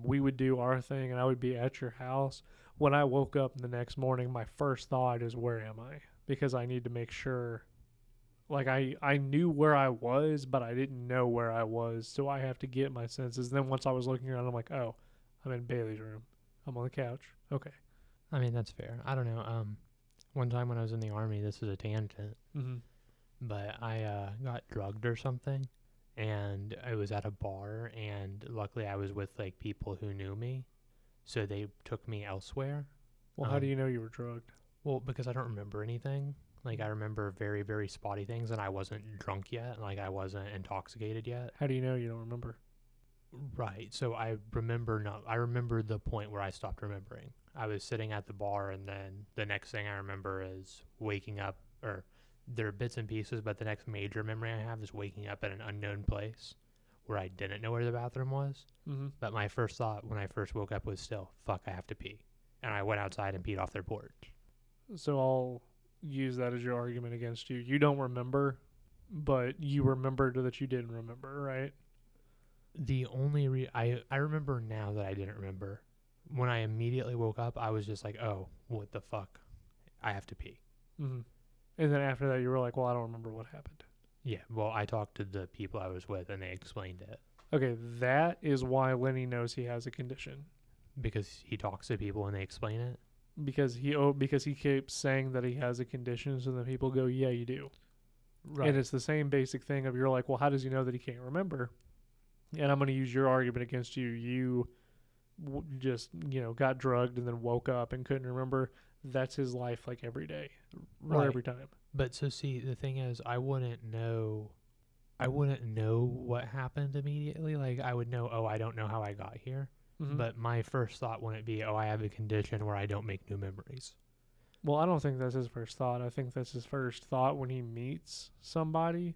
we would do our thing and I would be at your house, when I woke up the next morning, my first thought is where am I? Because I need to make sure like I knew where I was, but I didn't know where I was. So I have to get my senses. Then once I was looking around, I'm like, oh, I'm in Bailey's room. I'm on the couch. Okay. I mean, that's fair. I don't know. One time when I was in the Army, this is a tangent, Mm-hmm. but I got drugged or something, and I was at a bar, and luckily I was with like people who knew me, so they took me elsewhere. Well, how do you know you were drugged? Well, because I don't remember anything. Like I remember very, very spotty things, and I wasn't drunk yet. Like I wasn't intoxicated yet. How do you know you don't remember? Right. So I remember the point where I stopped remembering. I was sitting at the bar, and then the next thing I remember is waking up, or there are bits and pieces, but the next major memory I have is waking up at an unknown place where I didn't know where the bathroom was. Mm-hmm. But my first thought when I first woke up was still, fuck, I have to pee. And I went outside and peed off their porch. So I'll use that as your argument against you. You don't remember, but you remembered that you didn't remember, right? The only I remember now that I didn't remember. When I immediately woke up, I was just like, oh, what the fuck? I have to pee. Mm-hmm. And then after that, you were like, well, I don't remember what happened. Yeah, well, I talked to the people I was with, and they explained it. Okay, that is why Lenny knows he has a condition. Because he talks to people and they explain it? Because he keeps saying that he has a condition, so then people go, yeah, you do. Right. And it's the same basic thing of you're like, well, how does he know that he can't remember? And I'm going to use your argument against you. You just, got drugged and then woke up and couldn't remember. That's his life like every day or every time. But so see, the thing is, I wouldn't know what happened immediately. Like I would know, oh, I don't know how I got here. Mm-hmm. But my first thought wouldn't be, oh, I have a condition where I don't make new memories. Well, I don't think that's his first thought. I think that's his first thought when he meets somebody,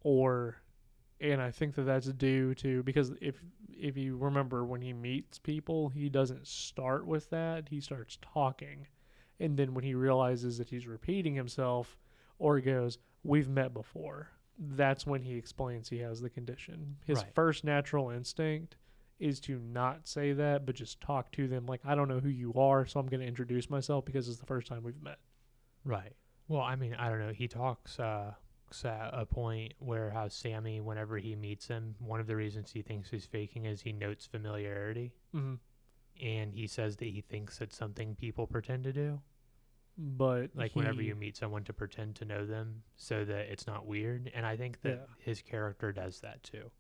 and I think that that's due to, because if you remember when he meets people, he doesn't start with that. He starts talking. And then when he realizes that he's repeating himself or he goes, we've met before, that's when he explains he has the condition. His first natural instinct is to not say that, but just talk to them like, I don't know who you are, so I'm going to introduce myself because it's the first time we've met. Right. Well, I mean, I don't know. He talks at a point where how Sammy, whenever he meets him, one of the reasons he thinks he's faking is he notes familiarity. Mm-hmm. And he says that he thinks it's something people pretend to do. But like whenever you meet someone to pretend to know them so that it's not weird. And I think that his character does that too.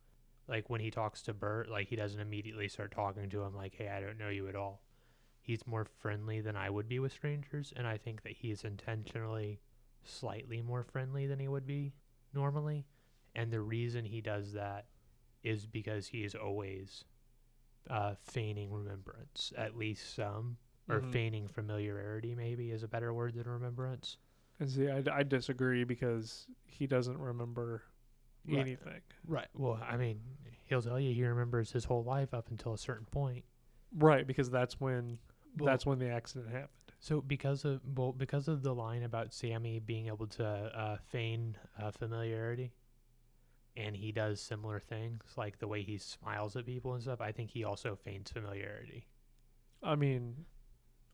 Like when he talks to Bert, like he doesn't immediately start talking to him like, hey, I don't know you at all. He's more friendly than I would be with strangers. And I think that he is intentionally slightly more friendly than he would be normally. And the reason he does that is because he is always feigning remembrance, at least some, or feigning familiarity, maybe is a better word than remembrance. And see, I disagree because he doesn't remember anything. Right. Well, I mean, he'll tell you he remembers his whole life up until a certain point. Right, because that's when the accident happened. So because of the line about Sammy being able to feign familiarity, and he does similar things like the way he smiles at people and stuff, I think he also feigns familiarity. I mean,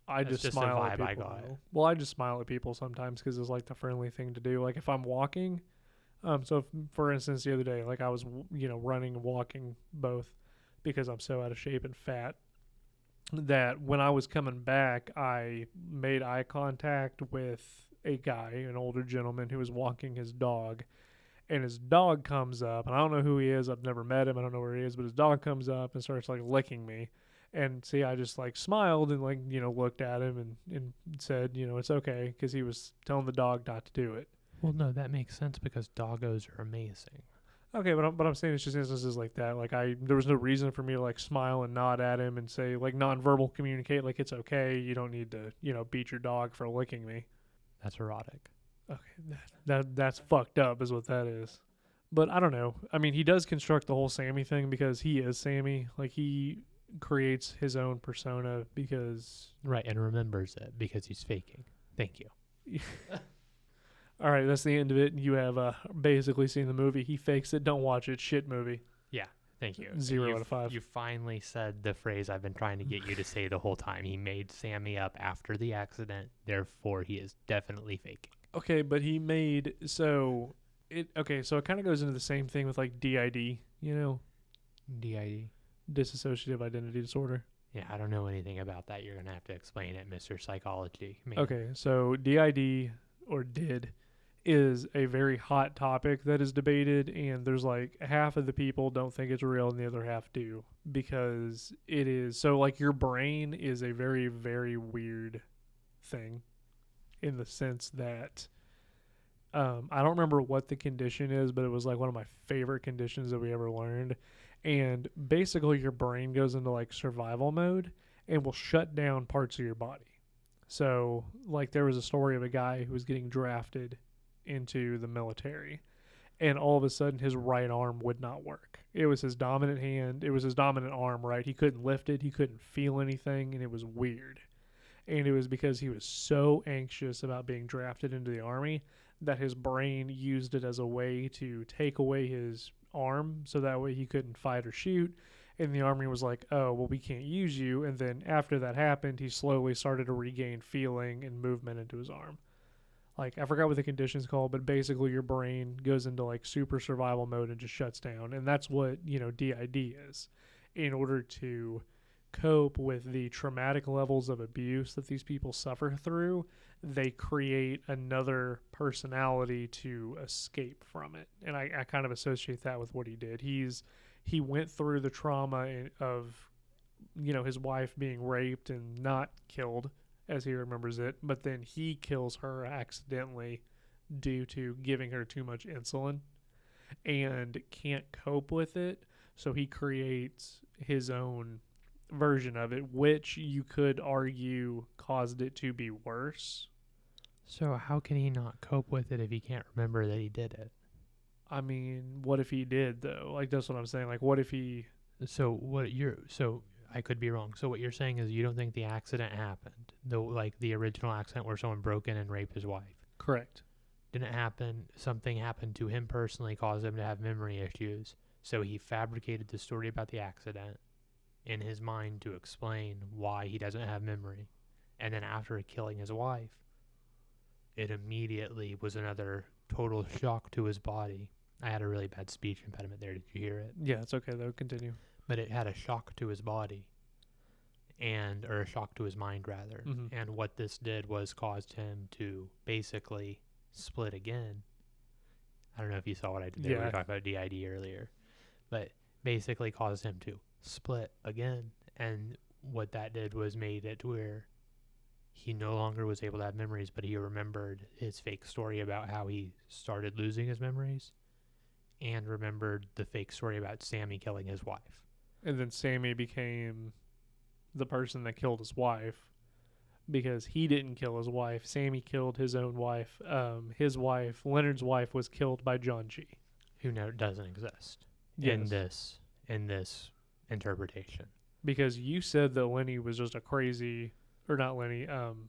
I That's just just a smile at vibe I people. got. Well, I just smile at people sometimes because it's like the friendly thing to do. Like if I'm walking, so if, for instance, the other day, like I was, running and walking both because I'm so out of shape and fat that when I was coming back, I made eye contact with a guy, an older gentleman who was walking his dog. And his dog comes up, and I don't know who he is. I've never met him. I don't know where he is, but his dog comes up and starts like licking me. And see, I just like smiled and like, looked at him and said, it's okay, because he was telling the dog not to do it. Well, no, that makes sense because doggos are amazing. Okay, but I'm saying it's just instances like that. Like there was no reason for me to like smile and nod at him and say like nonverbal communicate like it's okay. You don't need to beat your dog for licking me. That's erotic. Okay, that's fucked up is what that is. But I don't know. I mean, he does construct the whole Sammy thing because he is Sammy. Like he creates his own persona because Right, and remembers it because he's faking. Thank you. All right, that's the end of it. You have basically seen the movie. He fakes it. Don't watch it. Shit movie. Yeah, thank you. 0 out of 5. You finally said the phrase I've been trying to get you to say the whole time. He made Sammy up after the accident. Therefore, he is definitely faking. Okay, but he made so it kind of goes into the same thing with like DID, DID? dissociative identity disorder. Yeah, I don't know anything about that. You're going to have to explain it, Mr. Psychology. Man. Okay, so DID or DID is a very hot topic that is debated, and there's like half of the people don't think it's real and the other half do, because it is so like your brain is a very, very weird thing in the sense that I don't remember what the condition is, but it was like one of my favorite conditions that we ever learned. And basically your brain goes into like survival mode and will shut down parts of your body. So like there was a story of a guy who was getting drafted into the military, and all of a sudden his right arm would not work. It was his dominant hand. It was his dominant arm, right? He couldn't lift it. He couldn't feel anything, and it was weird. And it was because he was so anxious about being drafted into the Army that his brain used it as a way to take away his arm so that way he couldn't fight or shoot. And the Army was like, oh, well, we can't use you. And then after that happened, he slowly started to regain feeling and movement into his arm. Like, I forgot what the condition's called, but basically your brain goes into like super survival mode and just shuts down. And that's what, DID is. In order to cope with the traumatic levels of abuse that these people suffer through, they create another personality to escape from it. And I kind of associate that with what he did. He went through the trauma of his wife being raped and not killed as he remembers it, but then he kills her accidentally due to giving her too much insulin and can't cope with it, so he creates his own version of it, which you could argue caused it to be worse. So how can he not cope with it if he can't remember that he did it? I mean, what if he did though? Like that's what I'm saying. Like what if he? So I could be wrong. So what you're saying is you don't think the accident happened, the original accident where someone broke in and raped his wife. Correct. Didn't happen. Something happened to him personally, caused him to have memory issues. So he fabricated the story about the accident in his mind to explain why he doesn't have memory. And then after killing his wife, it immediately was another total shock to his body. I had a really bad speech impediment there. Did you hear it? Yeah, it's okay though. Continue. But it had a shock to his body, or a shock to his mind rather. Mm-hmm. And what this did was caused him to basically split again. I don't know if you saw what I did there. Yeah. We were talking about DID earlier, but basically caused him to split again. And what that did was made it to where he no longer was able to have memories, but he remembered his fake story about how he started losing his memories. and remembered the fake story about Sammy killing his wife. And then Sammy became the person that killed his wife because he didn't kill his wife. Sammy killed his own wife. His wife, Leonard's wife, was killed by John G. Who doesn't exist Yes. in this interpretation. Because you said that Lenny was just a crazy, or not Lenny,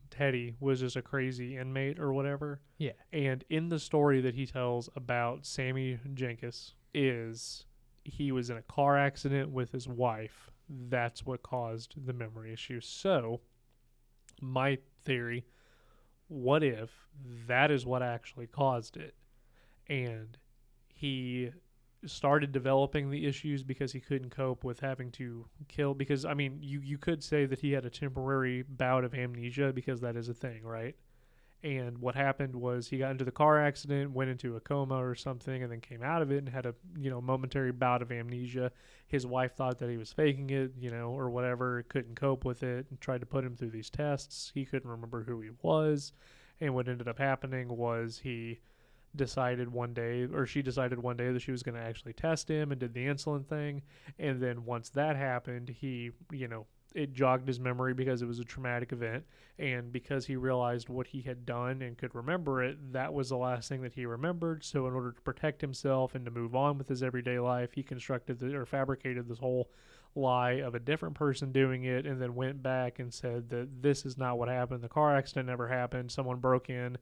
Teddy was just a crazy inmate or whatever. Yeah. And in the story that he tells about Sammy Jenkins is he was in a car accident with his wife. That's what caused the memory issue. So, my theory, what if that is what actually caused it? And he started developing the issues because he couldn't cope with having to kill. Because, I mean, you could say that he had a temporary bout of amnesia because that is a thing, right? And what happened was he got into the car accident, went into a coma or something, and then came out of it and had a momentary bout of amnesia. His wife thought that he was faking it, or whatever, couldn't cope with it, and tried to put him through these tests. He couldn't remember who he was. And what ended up happening was she decided one day that she was going to actually test him and did the insulin thing. And then once that happened, he, it jogged his memory because it was a traumatic event. And because he realized what he had done and could remember it, that was the last thing that he remembered. So in order to protect himself and to move on with his everyday life, he fabricated this whole lie of a different person doing it, and then went back and said that this is not what happened. The car accident never happened. Someone broke in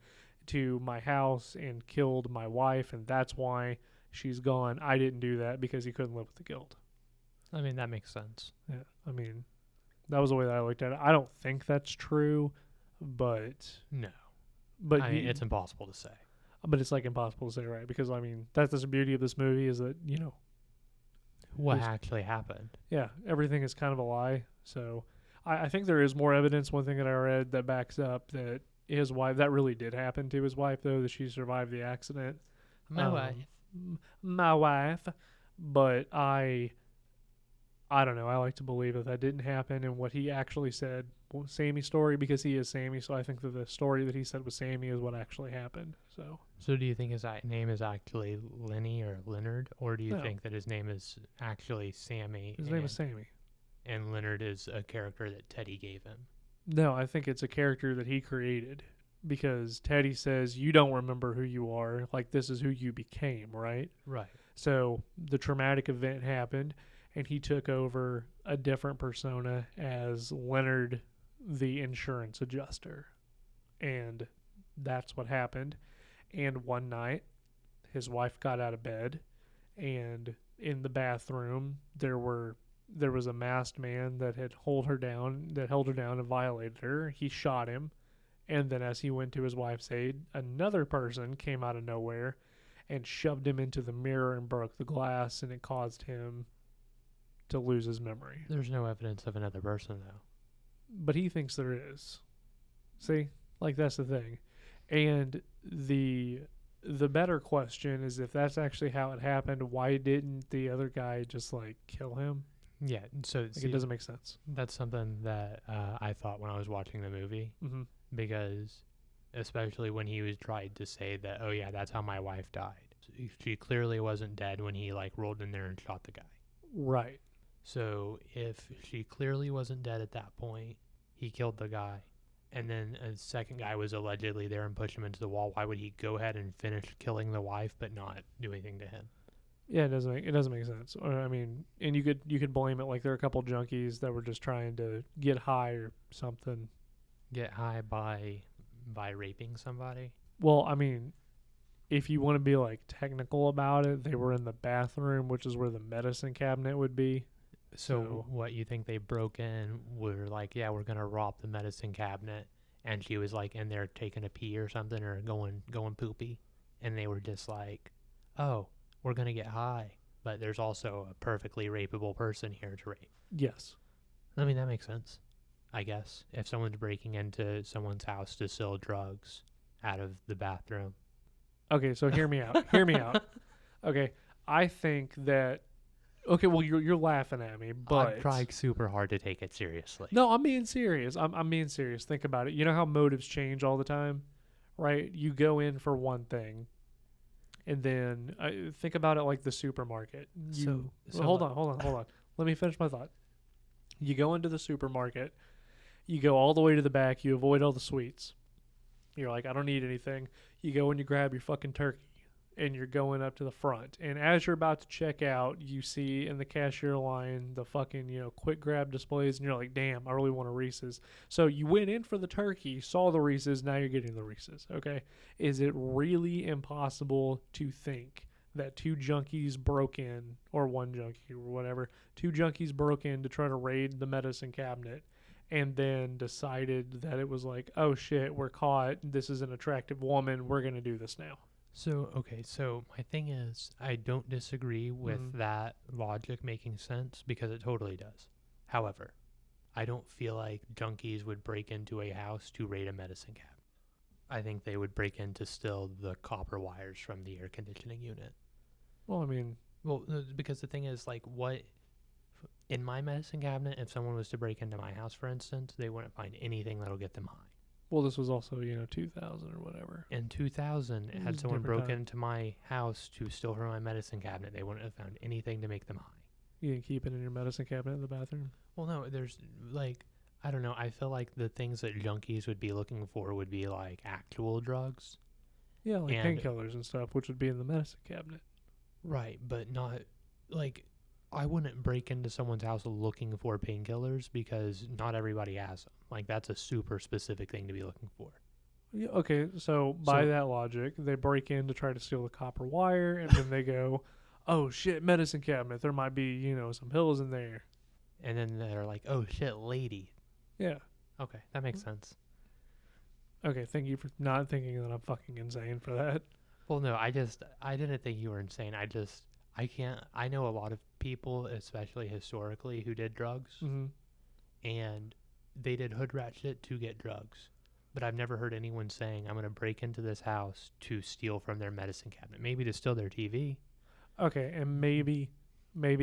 to my house and killed my wife, and that's why she's gone. I didn't do that because he couldn't live with the guilt. I mean, that makes sense. Yeah, I mean, that was the way that I looked at it. I don't think that's true, but No. but I mean, it's impossible to say. but it's like impossible to say, right? Because I mean, that's the beauty of this movie is that What There's- actually happened? yeah, everything is kind of a lie. So I think there is more evidence. One thing that I read that backs up that his wife, that really did happen to his wife, though, that she survived the accident. My Um, wife. My wife. But I don't know. I like to believe that didn't happen. And what he actually said, Sammy's story, because he is Sammy. So I think that the story that he said was Sammy is what actually happened. So do you think his name is actually Lenny or Leonard, or do you No. think that his name is actually Sammy? His name is Sammy. And Leonard is a character that Teddy gave him. No, I think it's a character that he created because Teddy says, you don't remember who you are. Like, this is who you became, right? Right. So the traumatic event happened, and he took over a different persona as Leonard, the insurance adjuster. And that's what happened. And one night, his wife got out of bed, and in the bathroom, there was a masked man that had held her down and violated her. He shot him, and then as he went to his wife's aid, another person came out of nowhere and shoved him into the mirror and broke the glass, and it caused him to lose his memory. There's no evidence of another person, though. But he thinks there is. See? Like, that's the thing. And the better question is, if that's actually how it happened, why didn't the other guy just, like, kill him? Yeah, so Like, it doesn't make sense. that's something that I thought when I was watching the movie, Mm-hmm. because especially when he was trying to say that, oh yeah, that's how my wife died. She clearly wasn't dead when he like rolled in there and shot the guy. Right. So if she clearly wasn't dead at that point, he killed the guy, and then a second guy was allegedly there and pushed him into the wall. Why would he go ahead and finish killing the wife but not do anything to him? Yeah, it doesn't make sense. I mean, and you could blame it like there are a couple junkies that were just trying to get high or something. Get high by raping somebody? Well, I mean, if you want to be like technical about it, they were in the bathroom, which is where the medicine cabinet would be. So what, you think they broke in, were like, yeah, we're gonna rob the medicine cabinet, and she was like in there taking a pee or something, or going poopy, and they were just like, oh, we're gonna get high, but there's also a perfectly rapeable person here to rape. Yes. I mean, that makes sense, I guess. If someone's breaking into someone's house to sell drugs out of the bathroom. Okay, so hear me out. Hear me out. Okay, I think that. Okay, well you're laughing at me, but I'm trying super hard to take it seriously. no, I'm being serious. I'm being serious. Think about it. You know how motives change all the time, right? You go in for one thing, And then think about it like the supermarket. Hold on. Let me finish my thought. You go into the supermarket, you go all the way to the back, you avoid all the sweets. You're like, I don't need anything. You go and you grab your fucking turkey, and you're going up to the front. And as you're about to check out, you see in the cashier line the fucking, quick grab displays, and you're like, damn, I really want a Reese's. So you went in for the turkey, saw the Reese's, now you're getting the Reese's, okay? Is it really impossible to think that two junkies broke in, or one junkie or whatever, two junkies broke in to try to raid the medicine cabinet and then decided that it was like, oh shit, we're caught, this is an attractive woman, we're going to do this now? So, okay, so my thing is, I don't disagree with that logic making sense because it totally does. However, I don't feel like junkies would break into a house to raid a medicine cabinet. I think they would break in to steal the copper wires from the air conditioning unit. Well, I mean... Well, because the thing is, like, what... In my medicine cabinet, if someone was to break into my house, for instance, they wouldn't find anything that'll get them high. Well, this was also, 2000 or whatever. In 2000, had someone broke into my house to steal from my medicine cabinet, they wouldn't have found anything to make them high. You didn't keep it in your medicine cabinet in the bathroom? Well, no, there's, like, I don't know. I feel like the things that junkies would be looking for would be, like, actual drugs. Yeah, like painkillers and stuff, which would be in the medicine cabinet. Right, but not, like, I wouldn't break into someone's house looking for painkillers because not everybody has them. Like, that's a super specific thing to be looking for. Yeah, okay, so by that logic, they break in to try to steal the copper wire, and then they go, oh shit, medicine cabinet, there might be, some pills in there. And then they're like, oh shit, lady. Yeah. Okay, that makes sense. Okay, thank you for not thinking that I'm fucking insane for that. Well, no, I didn't think you were insane. I know a lot of people, especially historically, who did drugs, and they did hood rat shit to get drugs. But I've never heard anyone saying, I'm going to break into this house to steal from their medicine cabinet. Maybe to steal their TV. Okay, and maybe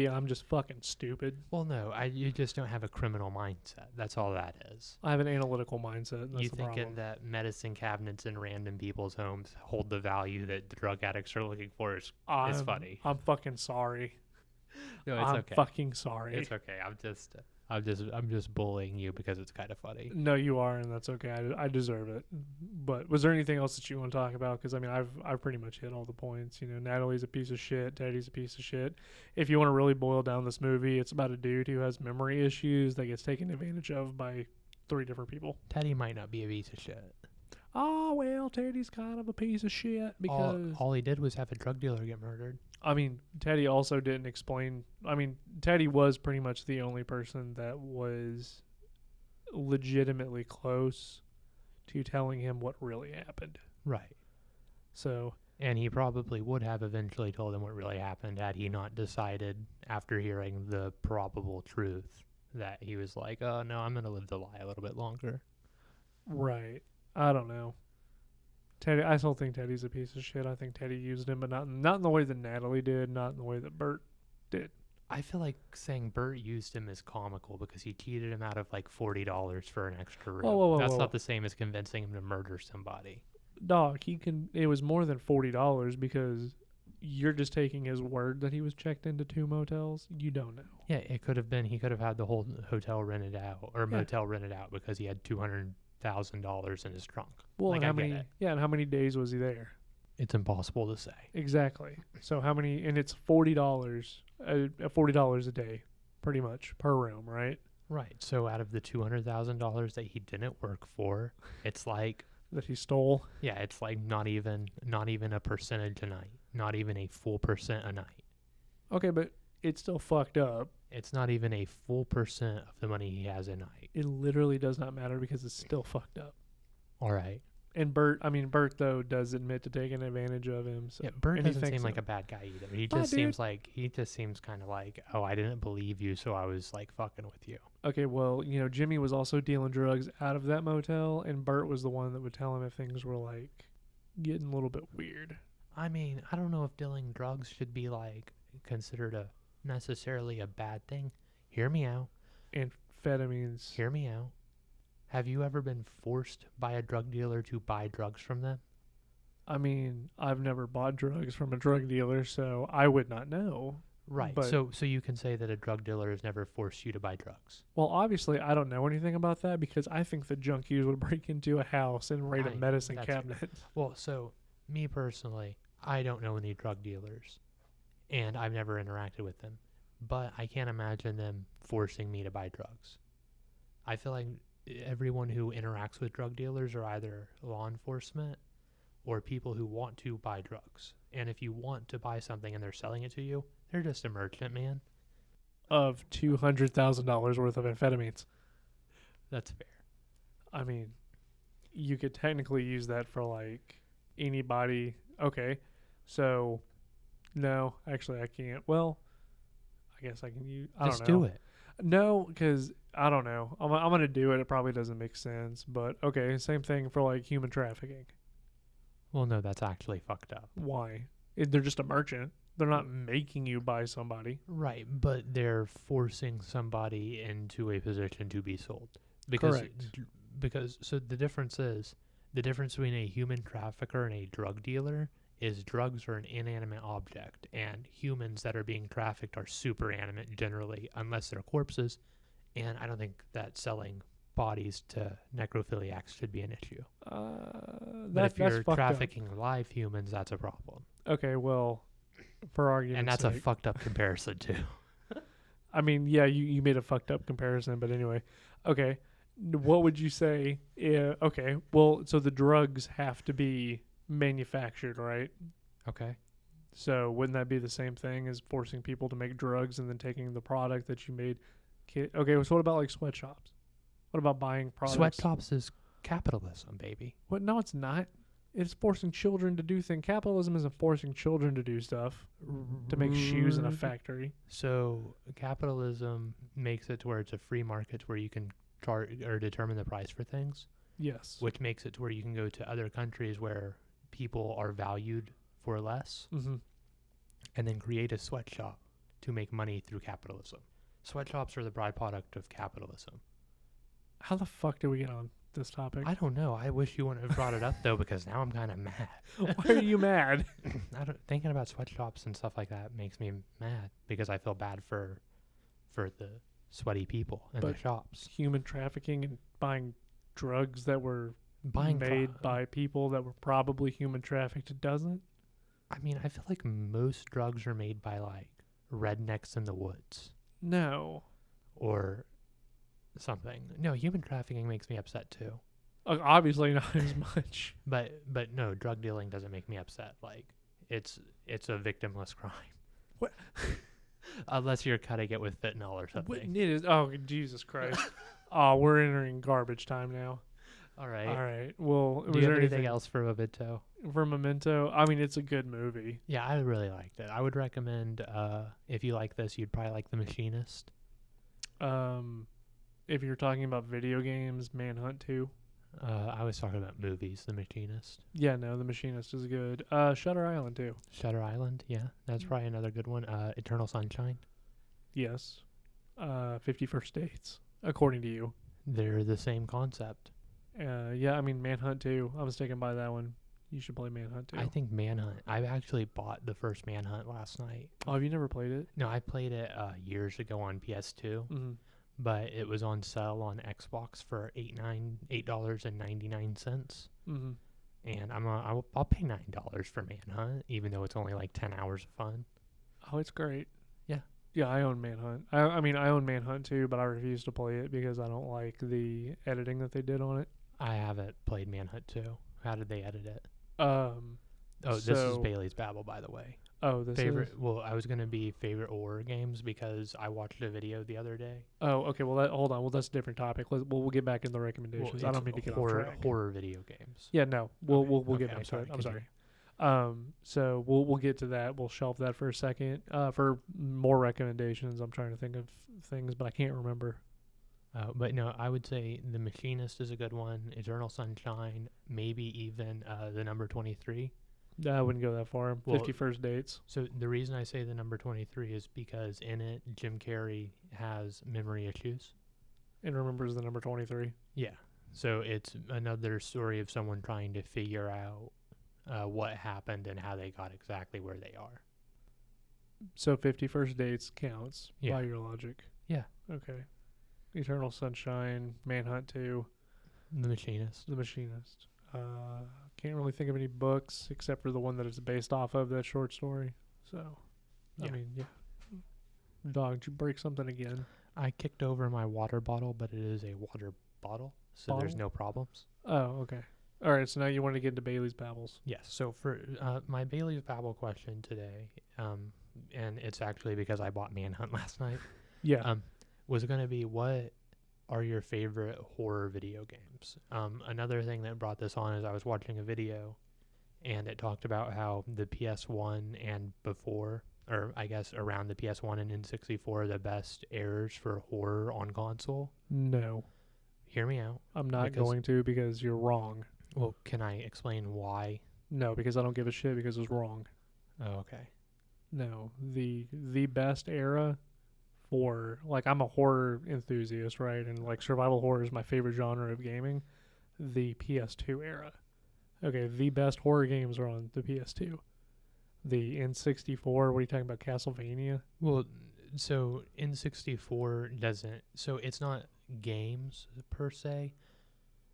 I'm just fucking stupid. Well, no, you just don't have a criminal mindset. That's all that is. I have an analytical mindset. That's you the thinking problem. that medicine cabinets in random people's homes hold the value that the drug addicts are looking for is funny. I'm fucking sorry. No, it's okay. I'm fucking sorry. It's okay. I'm just bullying you because it's kind of funny. No, you are, and that's okay. I deserve it. But was there anything else that you want to talk about? Because I mean, I've pretty much hit all the points. Natalie's a piece of shit. Teddy's a piece of shit. If you want to really boil down this movie, it's about a dude who has memory issues that gets taken advantage of by 3 different people. Teddy might not be a piece of shit. Oh well, Teddy's kind of a piece of shit because all he did was have a drug dealer get murdered. I mean, Teddy also didn't explain. I mean, Teddy was pretty much the only person that was legitimately close to telling him what really happened. Right. So. And he probably would have eventually told him what really happened had he not decided, after hearing the probable truth, that he was like, oh, no, I'm going to live the lie a little bit longer. Right. I don't know. Teddy, I still think Teddy's a piece of shit. I think Teddy used him, but not in the way that Natalie did, not in the way that Bert did. I feel like saying Bert used him is comical because he cheated him out of like $40 for an extra room. Whoa, That's not the same as convincing him to murder somebody. Dog, it was more than $40 because you're just taking his word that he was checked into 2 motels. You don't know. Yeah, it could have been, he could have had the whole hotel rented out or motel rented out because he had $200,000 in his trunk. Well, like, and how many days was he there? It's impossible to say. Exactly. So how many? And it's $40, $40 a day, pretty much per room, right? Right. So out of the $200,000 that he didn't work for, it's like that he stole. Yeah, it's like not even a percentage a night, not even a full % a night. Okay, but it's still fucked up. It's not even a full % of the money he has a night. It literally does not matter because it's still fucked up. All right. And Bert, though, does admit to taking advantage of him. So. Yeah, Bert doesn't seem like a bad guy either. He just seems kind of like, oh, I didn't believe you, so I was like fucking with you. Okay, well, Jimmy was also dealing drugs out of that motel, and Bert was the one that would tell him if things were like getting a little bit weird. I mean, I don't know if dealing drugs should be like considered necessarily a bad thing. Hear me out. Amphetamines. Hear me out. Have you ever been forced by a drug dealer to buy drugs from them? I mean, I've never bought drugs from a drug dealer, so I would not know. Right. But So you can say that a drug dealer has never forced you to buy drugs. well, obviously, I don't know anything about that because I think the junkies would break into a house and raid a medicine That's cabinet. Well, so me personally, I don't know any drug dealers, and I've never interacted with them. But I can't imagine them forcing me to buy drugs. I feel like everyone who interacts with drug dealers are either law enforcement or people who want to buy drugs. And if you want to buy something and they're selling it to you, they're just a merchant, man. Of $200,000 worth of amphetamines. That's fair. I mean, you could technically use that for like anybody. Okay, so no, actually, I can't. Well, I guess I can use. I Just don't know. do it. No, because I don't know. I'm gonna do it. It probably doesn't make sense, but okay. Same thing for like human trafficking. Well, no, that's actually fucked up. Why? They're just a merchant. They're not making you buy somebody. Right, but they're forcing somebody into a position to be sold. Because, Correct. Because so the difference between a human trafficker and a drug dealer is drugs are an inanimate object, and humans that are being trafficked are super animate generally, unless they're corpses. And I don't think that selling bodies to necrophiliacs should be an issue. But if That's you're fucked up. trafficking live humans, that's a problem. Okay, well, for argument's And that's sake, a fucked up comparison too. I mean, yeah, you made a fucked up comparison, but anyway, okay. What would you say? Yeah, okay, well, so the drugs have to be manufactured, right? Okay. So wouldn't that be the same thing as forcing people to make drugs and then taking the product that you made? Okay, so what about like sweatshops? What about buying products? Sweatshops is capitalism, baby. What? No, it's not. It's forcing children to do things. Capitalism isn't forcing children to do stuff to make shoes in a factory. So capitalism makes it to where it's a free market where you can charge or determine the price for things, Yes. which makes it to where you can go to other countries where people are valued for less Mm-hmm. and then create a sweatshop to make money through capitalism. Sweatshops are the byproduct of capitalism. How the fuck did we get on this topic? I don't know. I wish you wouldn't have brought it up though, because now I'm kind of mad. Why are you mad? Thinking about sweatshops and stuff like that makes me mad because I feel bad for the sweaty people in the But shops. Human trafficking and buying drugs that were Buying made by people that were probably human trafficked. It doesn't. I mean, I feel like most drugs are made by like rednecks in the woods No. or something. No, human trafficking makes me upset too. Obviously not as much. But no, drug dealing doesn't make me upset. Like it's a victimless crime. What? Unless you're cutting it with fentanyl or something. It is. Oh, Jesus Christ. Oh, we're entering garbage time now. All right. All right. Well, Do you have anything else for Memento? for Memento? I mean, it's a good movie. Yeah, I really liked it. I would recommend, if you like this, you'd probably like The Machinist. If you're talking about video games, Manhunt 2. I was talking about movies, The Machinist. Yeah, no, The Machinist is good. Shutter Island 2. Shutter Island, yeah, that's probably another good one. Eternal Sunshine. Yes. 50 First Dates, according to you. They're the same concept. Yeah, I mean, Manhunt 2. I was taken by that one. You should play Manhunt 2. I think Manhunt. I actually bought the first Manhunt last night. Oh, have you never played it? No, I played it years ago on PS2, Mm-hmm. but it was on sale on Xbox for $8.99. Mm-hmm. And I'll pay $9 for Manhunt, even though it's only like 10 hours of fun. Oh, it's great. Yeah. Yeah, I own Manhunt. I mean, I own Manhunt too, but I refuse to play it because I don't like the editing that they did on it. I haven't played Manhunt 2. How did they edit it? Oh, This is Bailey's Babble, by the way. Oh, this Favorite? is. Well, I was gonna be favorite horror games because I watched a video the other day. Oh, okay. Well, hold on. Well, that's a different topic. We'll get back in the recommendations. I it's don't mean to get horror, off track. horror video games. Yeah, no. We'll Okay, get I'm back to sorry, it. I'm continue. sorry. So we'll get to that. We'll shelve that for a second. For more recommendations, I'm trying to think of things, but I can't remember. But no, I would say The Machinist is a good one. Eternal Sunshine, maybe even the number 23. I wouldn't go that far. Well, 50 First Dates. So the reason I say the number 23 is because in it, Jim Carrey has memory issues. And remembers the number 23. Yeah. So it's another story of someone trying to figure out what happened and how they got exactly where they are. So 50 First Dates counts Yeah. by your logic. Yeah. Okay. Eternal Sunshine, Manhunt 2, The Machinist. The Machinist. Can't really think of any books except for the one that it's based off of, that short story. So, Yeah. I mean, yeah. Dog, did you break something again? I kicked over my water bottle, but it is a water bottle, so there's Bottle? no problems. Oh, okay. All right, so now you want to get into Bailey's Babbles. Yes. So for my Bailey's Babble question today, and it's actually because I bought Manhunt last night, Yeah. was going to be, what are your favorite horror video games? Another thing that brought this on is I was watching a video, and it talked about how the PS1 and before, or I guess around the PS1 and N64, are the best eras for horror on console. No, Hear me out. I'm not Because- going to, because you're wrong. Well, can I explain why? No, because I don't give a shit, because it's wrong. Oh, okay. No, the best era for, like, I'm a horror enthusiast, right? And like survival horror is my favorite genre of gaming. The PS2 era. Okay, the best horror games are on the PS2. The N64, what are you talking about, Castlevania? Well, so N64 doesn't, so it's not games per se.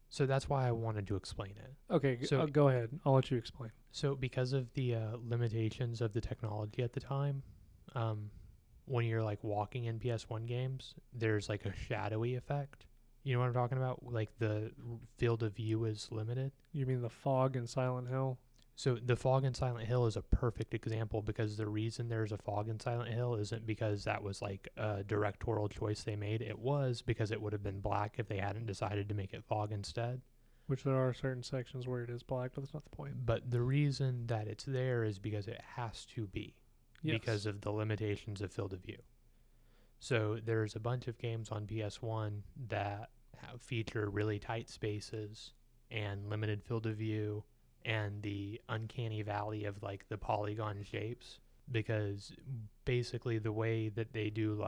So that's why I wanted to explain it. Okay, So- go ahead. I'll let you explain. So because of the limitations of the technology at the time, when you're like walking in PS1 games, there's like a shadowy effect. You know what I'm talking about? Like the field of view is limited. You mean the fog in Silent Hill? So the fog in Silent Hill is a perfect example, because the reason there's a fog in Silent Hill isn't because that was like a directorial choice they made. It was because it would have been black if they hadn't decided to make it fog instead. Which there are certain sections where it is black, but that's not the point. But the reason that it's there is because it has to be, Yes. because of the limitations of field of view. So there's a bunch of games on PS1 that feature really tight spaces and limited field of view and the uncanny valley of like the polygon shapes, because basically the way that they do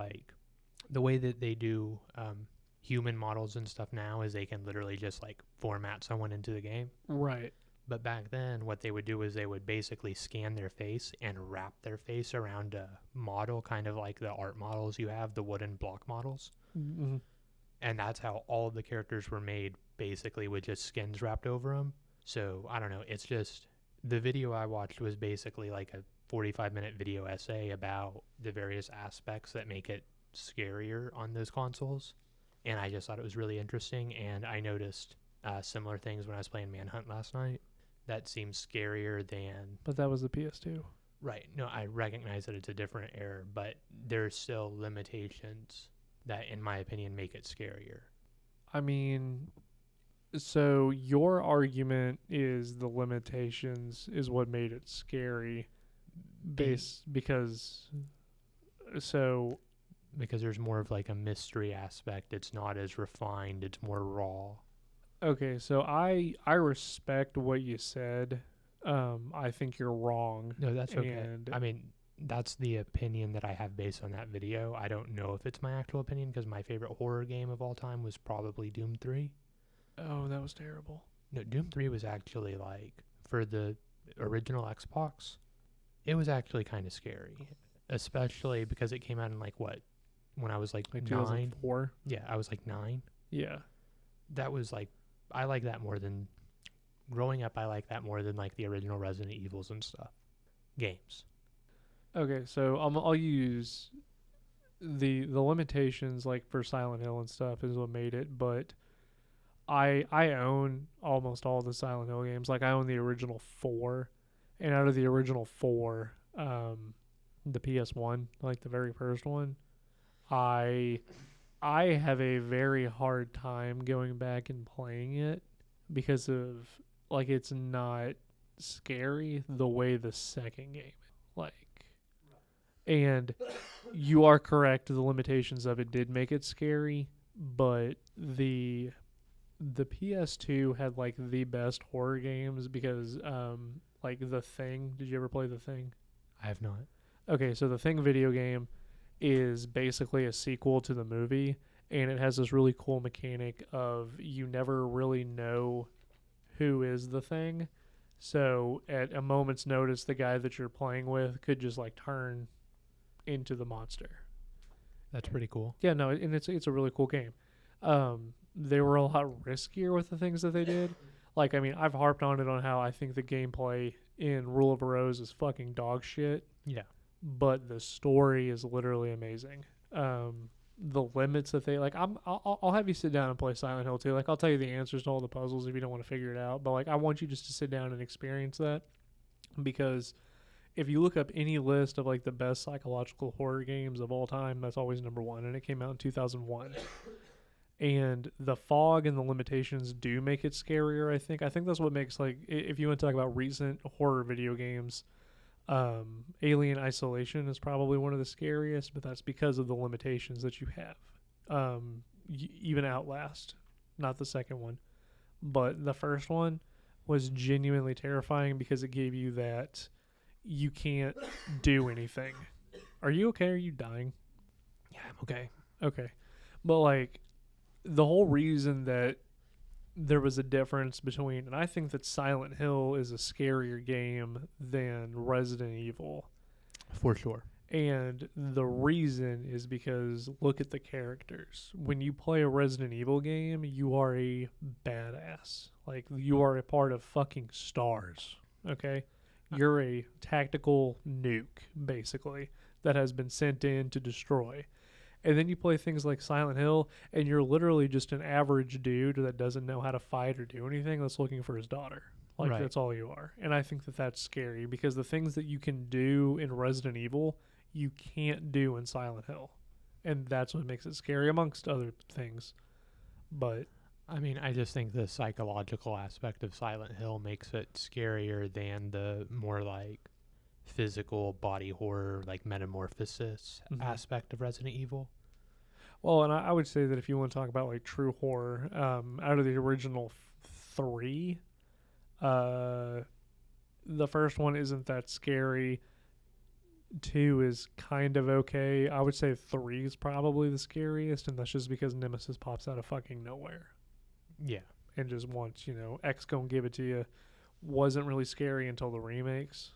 human models and stuff now is they can literally just like format someone into the game. Right. But back then, what they would do is they would basically scan their face and wrap their face around a model, kind of like the art models you have, the wooden block models. Mm-hmm. And that's how all of the characters were made, basically with just skins wrapped over them. So, I don't know, it's just, the video I watched was basically like a 45-minute video essay about the various aspects that make it scarier on those consoles. And I just thought it was really interesting, and I noticed similar things when I was playing Manhunt last night. That seems scarier than... But that was the PS2. Right. No, I recognize that it's a different era, but there's still limitations that, in my opinion, make it scarier. I mean, so your argument is the limitations is what made it scary, because Because there's more of like a mystery aspect. It's not as refined. It's more raw. okay, so I respect what you said. I think you're wrong. No, that's okay. And I mean, that's the opinion that I have based on that video. I don't know if it's my actual opinion, because my favorite horror game of all time was probably Doom 3. oh, that was terrible. No, Doom 3 was actually like, for the original Xbox, it was actually kind of scary. Especially because it came out in like what? When I was like 9? 2004. Yeah, I was like 9. Yeah. That was like, I like that more than, growing up, I like that more than like the original Resident Evils and stuff. Games. Okay, so I'll use the limitations, like for Silent Hill and stuff, is what made it. But I own almost all the Silent Hill games. Like I own the original 4, and out of the original 4, the PS1, like the very first one, I have a very hard time going back and playing it because of, like, it's not scary the way the second game like. And you are correct, the limitations of it did make it scary, but the PS2 had like the best horror games because like The Thing. Did you ever play The Thing? I have not. Okay, so the Thing video game is basically a sequel to the movie, and it has this really cool mechanic of you never really know who is the Thing. So at a moment's notice, the guy that you're playing with could just like turn into the monster. That's pretty cool. Yeah, no, and it's a really cool game. They were a lot riskier with the things that they did. Like, I mean, I've harped on it on how I think the gameplay in Rule of a Rose is fucking dog shit, Yeah. but the story is literally amazing. The limits that they like, I'll have you sit down and play Silent Hill 2. Like, I'll tell you the answers to all the puzzles if you don't want to figure it out. But like, I want you just to sit down and experience that, because if you look up any list of like the best psychological horror games of all time, that's always number one, and it came out in 2001. And the fog and the limitations do make it scarier. I think that's what makes, like, if you want to talk about recent horror video games, Alien Isolation is probably one of the scariest, but that's because of the limitations that you have. Even Outlast, not the second one, but the first one was genuinely terrifying because it gave you that you can't do anything. Are you okay? Are you dying? Yeah, I'm okay. Okay. But like, the whole reason that there was a difference between, and I think that Silent Hill is a scarier game than Resident Evil. For sure. And the reason is because look at the characters. When you play a Resident Evil game, you are a badass. Like, you are a part of fucking stars. Okay? You're a tactical nuke, basically, that has been sent in to destroy. And then you play things like Silent Hill, and you're literally just an average dude that doesn't know how to fight or do anything, that's looking for his daughter. Like, Right. That's all you are. And I think that that's scary, because the things that you can do in Resident Evil, you can't do in Silent Hill. And that's what makes it scary, amongst other things. But I mean, I just think the psychological aspect of Silent Hill makes it scarier than the more like physical body horror, like metamorphosis aspect of Resident Evil. well, and I would say that if you want to talk about like true horror, out of the original three, the first one isn't that scary. 2 is kind of okay. I would say 3 is probably the scariest, and that's just because Nemesis pops out of fucking nowhere Yeah. and just wants, X gonna give it to you. Wasn't really scary until the remakes.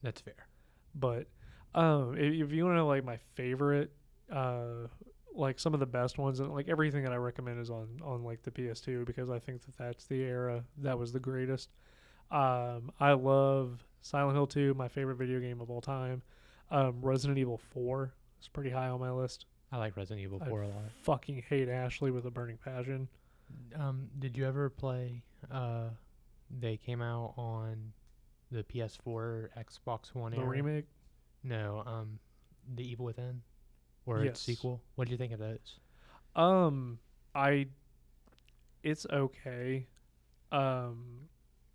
That's fair. But if you want to know like my favorite, like some of the best ones, and like everything that I recommend is on like the PS2, because I think that that's the era that was the greatest. I love Silent Hill 2, my favorite video game of all time. Resident Evil 4 is pretty high on my list. I like Resident Evil 4 a lot. Fucking hate Ashley with a burning passion. Did you ever play they came out on the PS4, Xbox One The era? remake? No, The Evil Within or its Yes. sequel. What did you think of those? It's okay.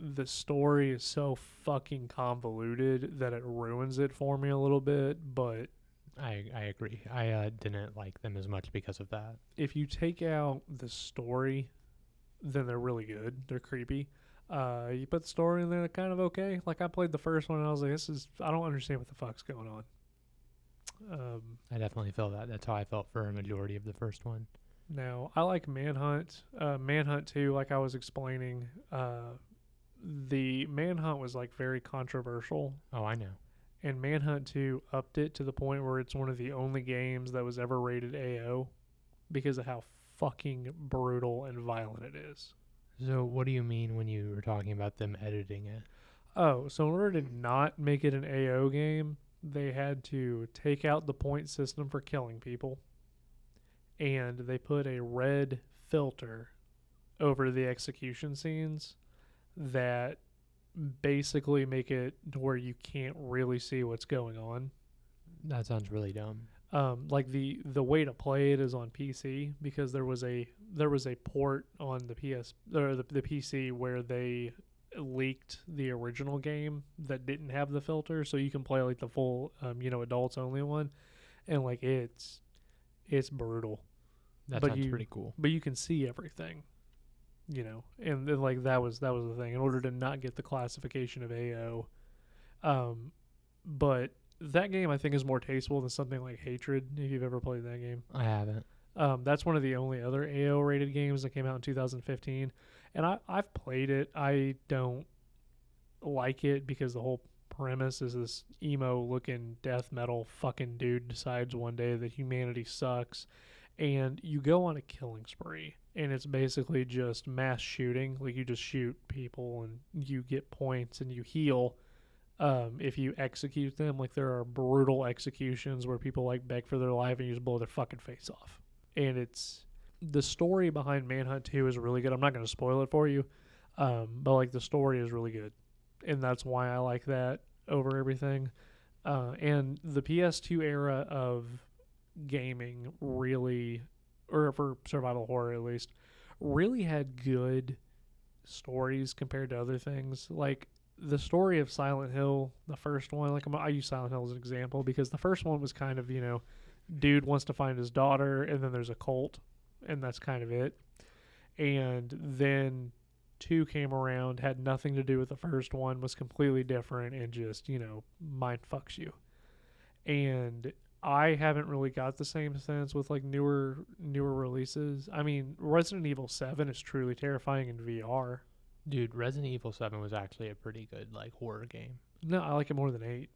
The story is so fucking convoluted that it ruins it for me a little bit, but I agree. I didn't like them as much because of that. if you take out the story, then they're really good. They're creepy. You put the story in there, they're kind of okay. Like, I played the first one and I was like, I don't understand what the fuck's going on. I definitely feel that. That's how I felt for a majority of the first one. Now, I like Manhunt. Manhunt 2, like I was explaining, the Manhunt was like very controversial, Oh, I know. and Manhunt 2 upped it to the point where it's one of the only games that was ever rated AO because of how fucking brutal and violent it is. So what do you mean when you were talking about them editing it? Oh, so in order to not make it an AO game, they had to take out the point system for killing people, and they put a red filter over the execution scenes that basically make it to where you can't really see what's going on. That sounds really dumb. Like the way to play it is on PC, because there was a port on the PS or the PC where they leaked the original game that didn't have the filter, so you can play like the full adults only one, and like it's brutal. That But sounds you- pretty cool. But you can see everything, and then like that was the thing in order to not get the classification of AO. But that game I think is more tasteful than something like Hatred, if you've ever played that game. I haven't. That's one of the only other AO rated games that came out in 2015, and I've played it. I don't like it because the whole premise is this emo looking death metal fucking dude decides one day that humanity sucks, and you go on a killing spree, and it's basically just mass shooting. Like, you just shoot people and you get points and you heal if you execute them. Like, there are brutal executions where people like beg for their life and you just blow their fucking face off. And it's the story behind Manhunt 2 is really good. I'm not going to spoil it for you, but like the story is really good, and that's why I like that over everything. And the PS2 era of gaming really, or for survival horror at least, really had good stories compared to other things. Like the story of Silent Hill, the first one, like I use Silent Hill as an example because the first one was kind of, dude wants to find his daughter, and then there's a cult, and that's kind of it. And then 2 came around, had nothing to do with the first one, was completely different, and just, mind fucks you. And I haven't really got the same sense with like newer releases. I mean, Resident Evil 7 is truly terrifying in VR. Dude, Resident Evil 7 was actually a pretty good like horror game. No, I like it more than 8.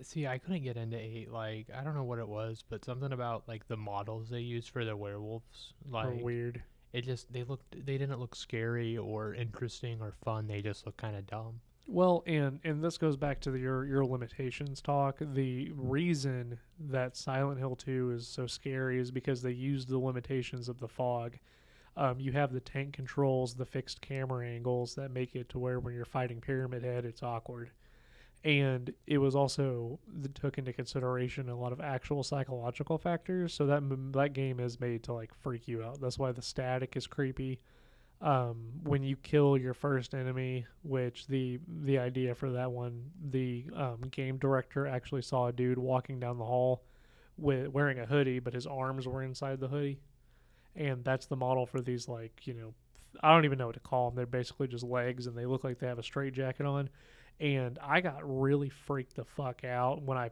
See, I couldn't get into 8. Like, I don't know what it was, but something about like the models they used for the werewolves, Or like weird. it just they didn't look scary or interesting or fun. They just looked kind of dumb. Well, and this goes back to your limitations talk. The reason that Silent Hill 2 is so scary is because they used the limitations of the fog. You have the tank controls, the fixed camera angles that make it to where when you're fighting Pyramid Head, it's awkward. And it was also took into consideration a lot of actual psychological factors. So that game is made to like freak you out. That's why the static is creepy. When you kill your first enemy, which the idea for that one, the game director actually saw a dude walking down the hall wearing a hoodie, but his arms were inside the hoodie. And that's the model for these, like, I don't even know what to call them. They're basically just legs, and they look like they have a straitjacket on. And I got really freaked the fuck out when I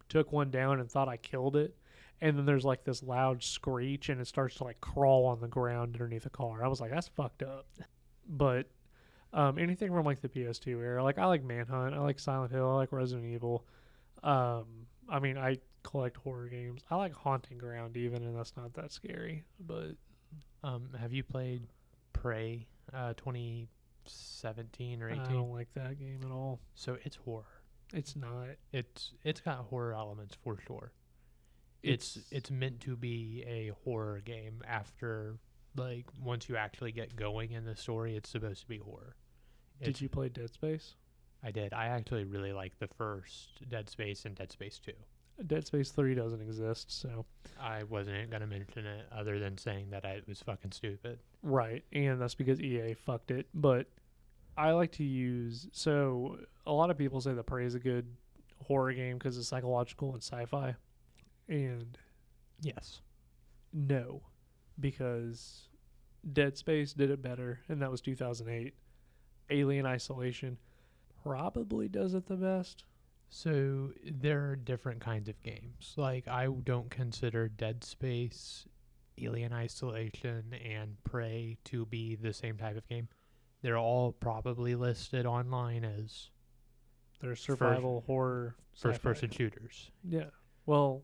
took one down and thought I killed it. And then there's like this loud screech, and it starts to like crawl on the ground underneath the car. I was like, that's fucked up. But anything from like the PS2 era, like I like Manhunt, I like Silent Hill, I like Resident Evil. I mean, I collect horror games. I like Haunting Ground even, and that's not that scary. But have you played Prey 2017 or 18? I don't like that game at all. So it's horror. It's not. It's got horror elements for sure. It's meant to be a horror game. After, like, once you actually get going in the story, it's supposed to be horror. Did you play Dead Space? I did. I actually really liked the first Dead Space and Dead Space 2. Dead Space 3 doesn't exist, so. I wasn't going to mention it other than saying that it was fucking stupid. Right, and that's because EA fucked it. But I like to use... So, a lot of people say that Prey is a good horror game because it's psychological and sci-fi. And yes, no, because Dead Space did it better, and that was 2008. Alien Isolation probably does it the best. So there are different kinds of games. Like, I don't consider Dead Space, Alien Isolation, and Prey to be the same type of game. They're all probably listed online as they're survival horror first-person shooters. Yeah, well...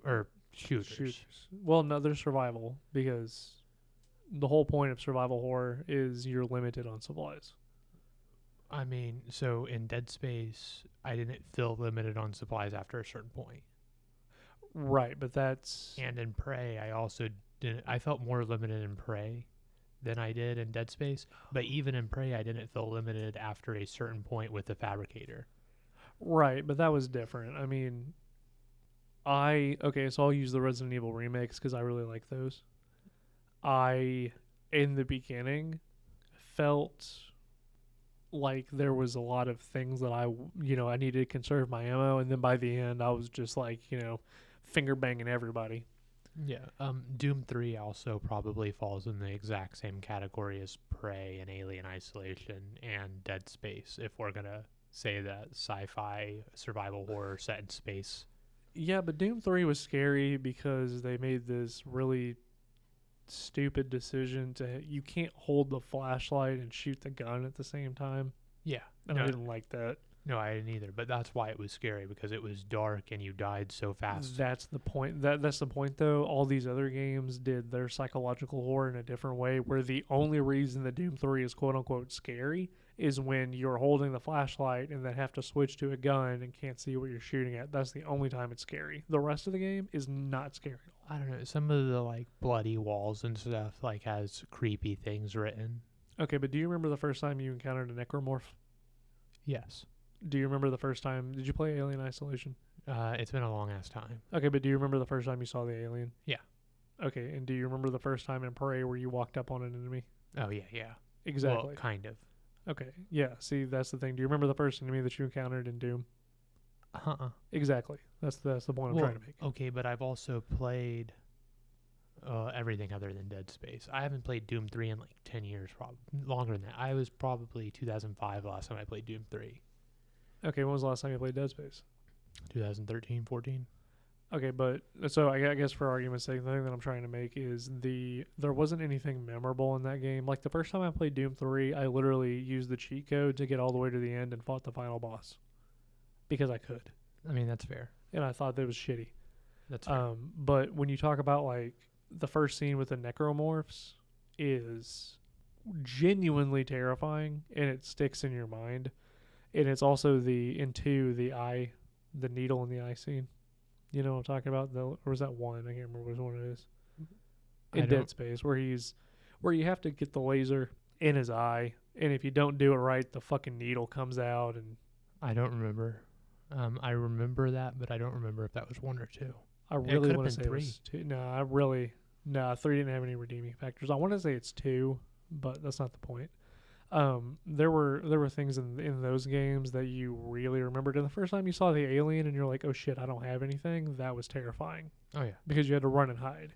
Or shooters. Well, no, they're survival because the whole point of survival horror is you're limited on supplies. I mean, so in Dead Space, I didn't feel limited on supplies after a certain point. Right, but that's... And in Prey, I also didn't... I felt more limited in Prey than I did in Dead Space. But even in Prey, I didn't feel limited after a certain point with the Fabricator. Right, but that was different. I mean... Okay, so I'll use the Resident Evil remakes because I really like those. I, in the beginning, felt like there was a lot of things that I needed to conserve my ammo, and then by the end, I was just like, finger banging everybody. Yeah. Doom 3 also probably falls in the exact same category as Prey and Alien Isolation and Dead Space, if we're gonna say that sci-fi survival horror set in space. Yeah, but Doom 3 was scary because they made this really stupid decision you can't hold the flashlight and shoot the gun at the same time. Yeah. and I didn't like that. No, I didn't either. But that's why it was scary, because it was dark and you died so fast. That's the point. That's the point, though. All these other games did their psychological horror in a different way, where the only reason that Doom 3 is quote unquote scary is when you're holding the flashlight and then have to switch to a gun and can't see what you're shooting at. That's the only time it's scary. The rest of the game is not scary at all. I don't know. Some of the like bloody walls and stuff like has creepy things written. Okay, but do you remember the first time you encountered a necromorph? Yes. Do you remember the first time? Did you play Alien Isolation? It's been a long ass time. Okay, but do you remember the first time you saw the alien? Yeah. Okay, and do you remember the first time in Prey where you walked up on an enemy? Oh yeah, yeah. Exactly. Well, kind of. Okay, yeah. See, that's the thing. Do you remember the first enemy that you encountered in Doom? Exactly. That's the point I'm trying to make. Okay, but I've also played everything other than Dead Space. I haven't played Doom 3 in like 10 years, probably longer than that. I was probably 2005 last time I played Doom 3. Okay, when was the last time you played Dead Space? 2013, 14. Okay, but so I guess for argument's sake, the thing that I'm trying to make is there wasn't anything memorable in that game. Like the first time I played Doom 3, I literally used the cheat code to get all the way to the end and fought the final boss because I could, I mean, that's fair. and I thought that was shitty. That's fair. But when you talk about like the first scene with the necromorphs is genuinely terrifying, and it sticks in your mind. And it's also the needle in the eye scene. You know what I'm talking about? Or was that one? I can't remember which one it is. In Dead Space, where you have to get the laser in his eye, and if you don't do it right, the fucking needle comes out. And I don't remember. I remember that, but I don't remember if that was 1 or 2. I really want to say 3. it was 2. No, 3 didn't have any redeeming factors. I want to say it's 2, but that's not the point. There were things in those games that you really remembered. And the first time you saw the alien and you're like, oh shit, I don't have anything, that was terrifying. Oh yeah. Because you had to run and hide.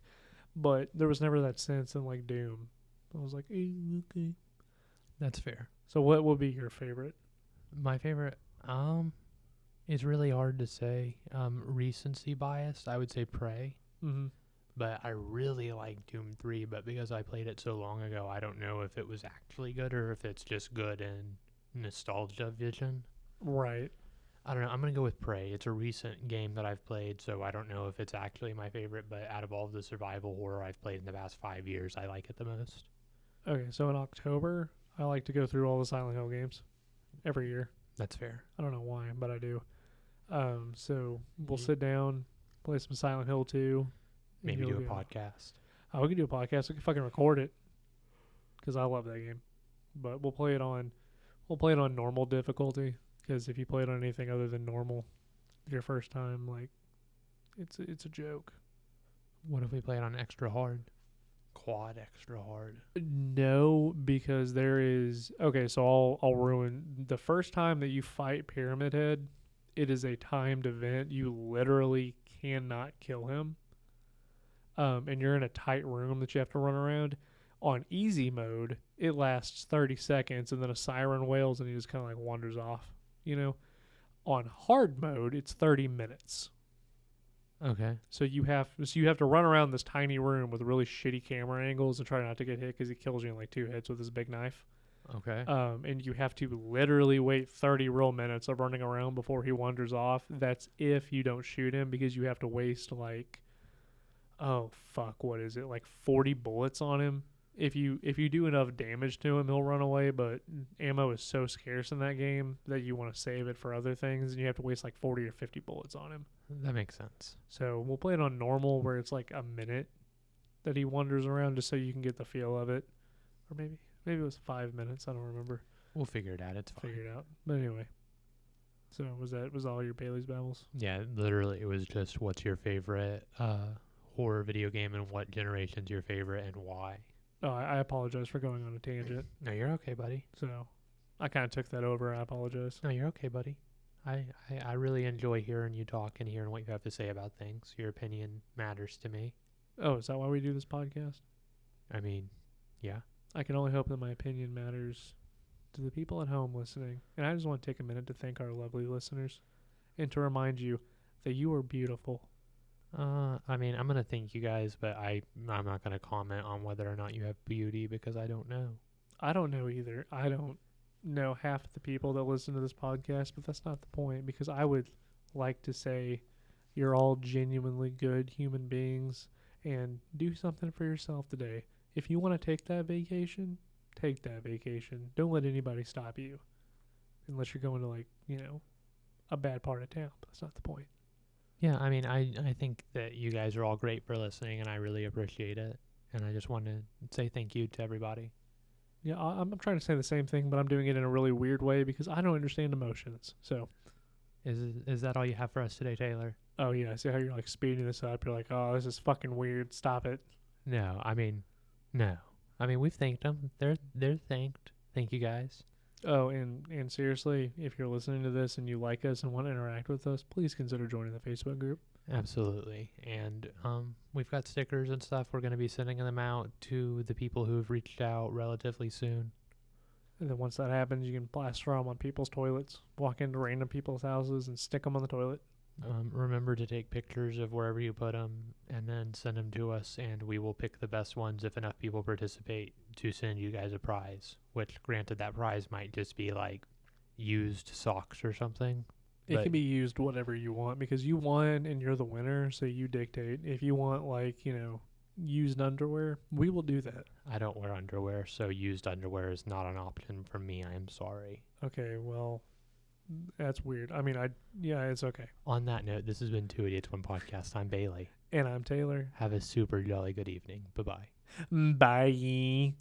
But there was never that sense in like Doom. I was like, okay. That's fair. So what would be your favorite? My favorite, it's really hard to say. Recency bias, I would say Prey. Mm-hmm. But I really like Doom 3, but because I played it so long ago, I don't know if it was actually good or if it's just good in nostalgia vision. Right. I don't know. I'm going to go with Prey. It's a recent game that I've played, so I don't know if it's actually my favorite, but out of all of the survival horror I've played in the past 5 years, I like it the most. Okay, so in October, I like to go through all the Silent Hill games every year. That's fair. I don't know why, but I do. So we'll sit down, play some Silent Hill 2. Maybe do a podcast. Oh, we can do a podcast. We can fucking record it because I love that game. But we'll play it on normal difficulty because if you play it on anything other than normal, your first time, like it's a joke. What if we play it on extra hard? Quad extra hard. No, because there is okay. So I'll ruin the first time that you fight Pyramid Head. It is a timed event. You literally cannot kill him. And you're in a tight room that you have to run around. On easy mode, it lasts 30 seconds, and then a siren wails, and he just kind of like wanders off, you know? On hard mode, it's 30 minutes. Okay. So you have to run around this tiny room with really shitty camera angles and try not to get hit because he kills you in like 2 hits with his big knife. Okay. And you have to literally wait 30 real minutes of running around before he wanders off. That's if you don't shoot him, because you have to waste like... oh fuck, what is it, like 40 bullets on him? If you do enough damage to him, he'll run away, but ammo is so scarce in that game that you want to save it for other things, and you have to waste like 40 or 50 bullets on him. That makes sense. So we'll play it on normal, where it's like a minute that he wanders around, just so you can get the feel of it. Or maybe it was 5 minutes, I don't remember. We'll figure it out. It's fine. Figure it out. But anyway, so was all your Bailey's Babbles? Yeah, literally it was just what's your favorite horror video game and what generation's your favorite and why. Oh, I apologize for going on a tangent. No, you're okay, buddy. So I kind of took that over. I apologize. No, you're okay, buddy. I really enjoy hearing you talk and hearing what you have to say about things. Your opinion matters to me. Oh, is that why we do this podcast? I mean, yeah. I can only hope that my opinion matters to the people at home listening. And I just want to take a minute to thank our lovely listeners and to remind you that you are beautiful. I mean, I'm going to thank you guys, but I'm not going to comment on whether or not you have beauty because I don't know. I don't know either. I don't know half of the people that listen to this podcast, but that's not the point, because I would like to say you're all genuinely good human beings and do something for yourself today. If you want to take that vacation, take that vacation. Don't let anybody stop you unless you're going to, like, a bad part of town. But that's not the point. Yeah, I mean, I think that you guys are all great for listening, and I really appreciate it. And I just want to say thank you to everybody. Yeah, I'm trying to say the same thing, but I'm doing it in a really weird way because I don't understand emotions. So, Is that all you have for us today, Taylor? oh yeah, I see how you're like speeding this up. You're like, oh, this is fucking weird. Stop it. No, I mean, no. I mean, we've thanked them. They're thanked. Thank you guys. Oh, and seriously, if you're listening to this and you like us and want to interact with us, please consider joining the Facebook group. Absolutely. And we've got stickers and stuff. We're going to be sending them out to the people who have reached out relatively soon. And then once that happens, you can plaster them on people's toilets, walk into random people's houses and stick them on the toilet. Remember to take pictures of wherever you put them and then send them to us, and we will pick the best ones if enough people participate to send you guys a prize, which granted that prize might just be like used socks or something. It can be used whatever you want because you won and you're the winner, so you dictate. If you want, like, used underwear, we will do that. I don't wear underwear, so used underwear is not an option for me. I am sorry. Okay, well, that's weird. I mean, yeah, it's okay. On that note, this has been Two Idiots, One Podcast. I'm Bailey. And I'm Taylor. Have a super jolly good evening. Bye-bye. Bye.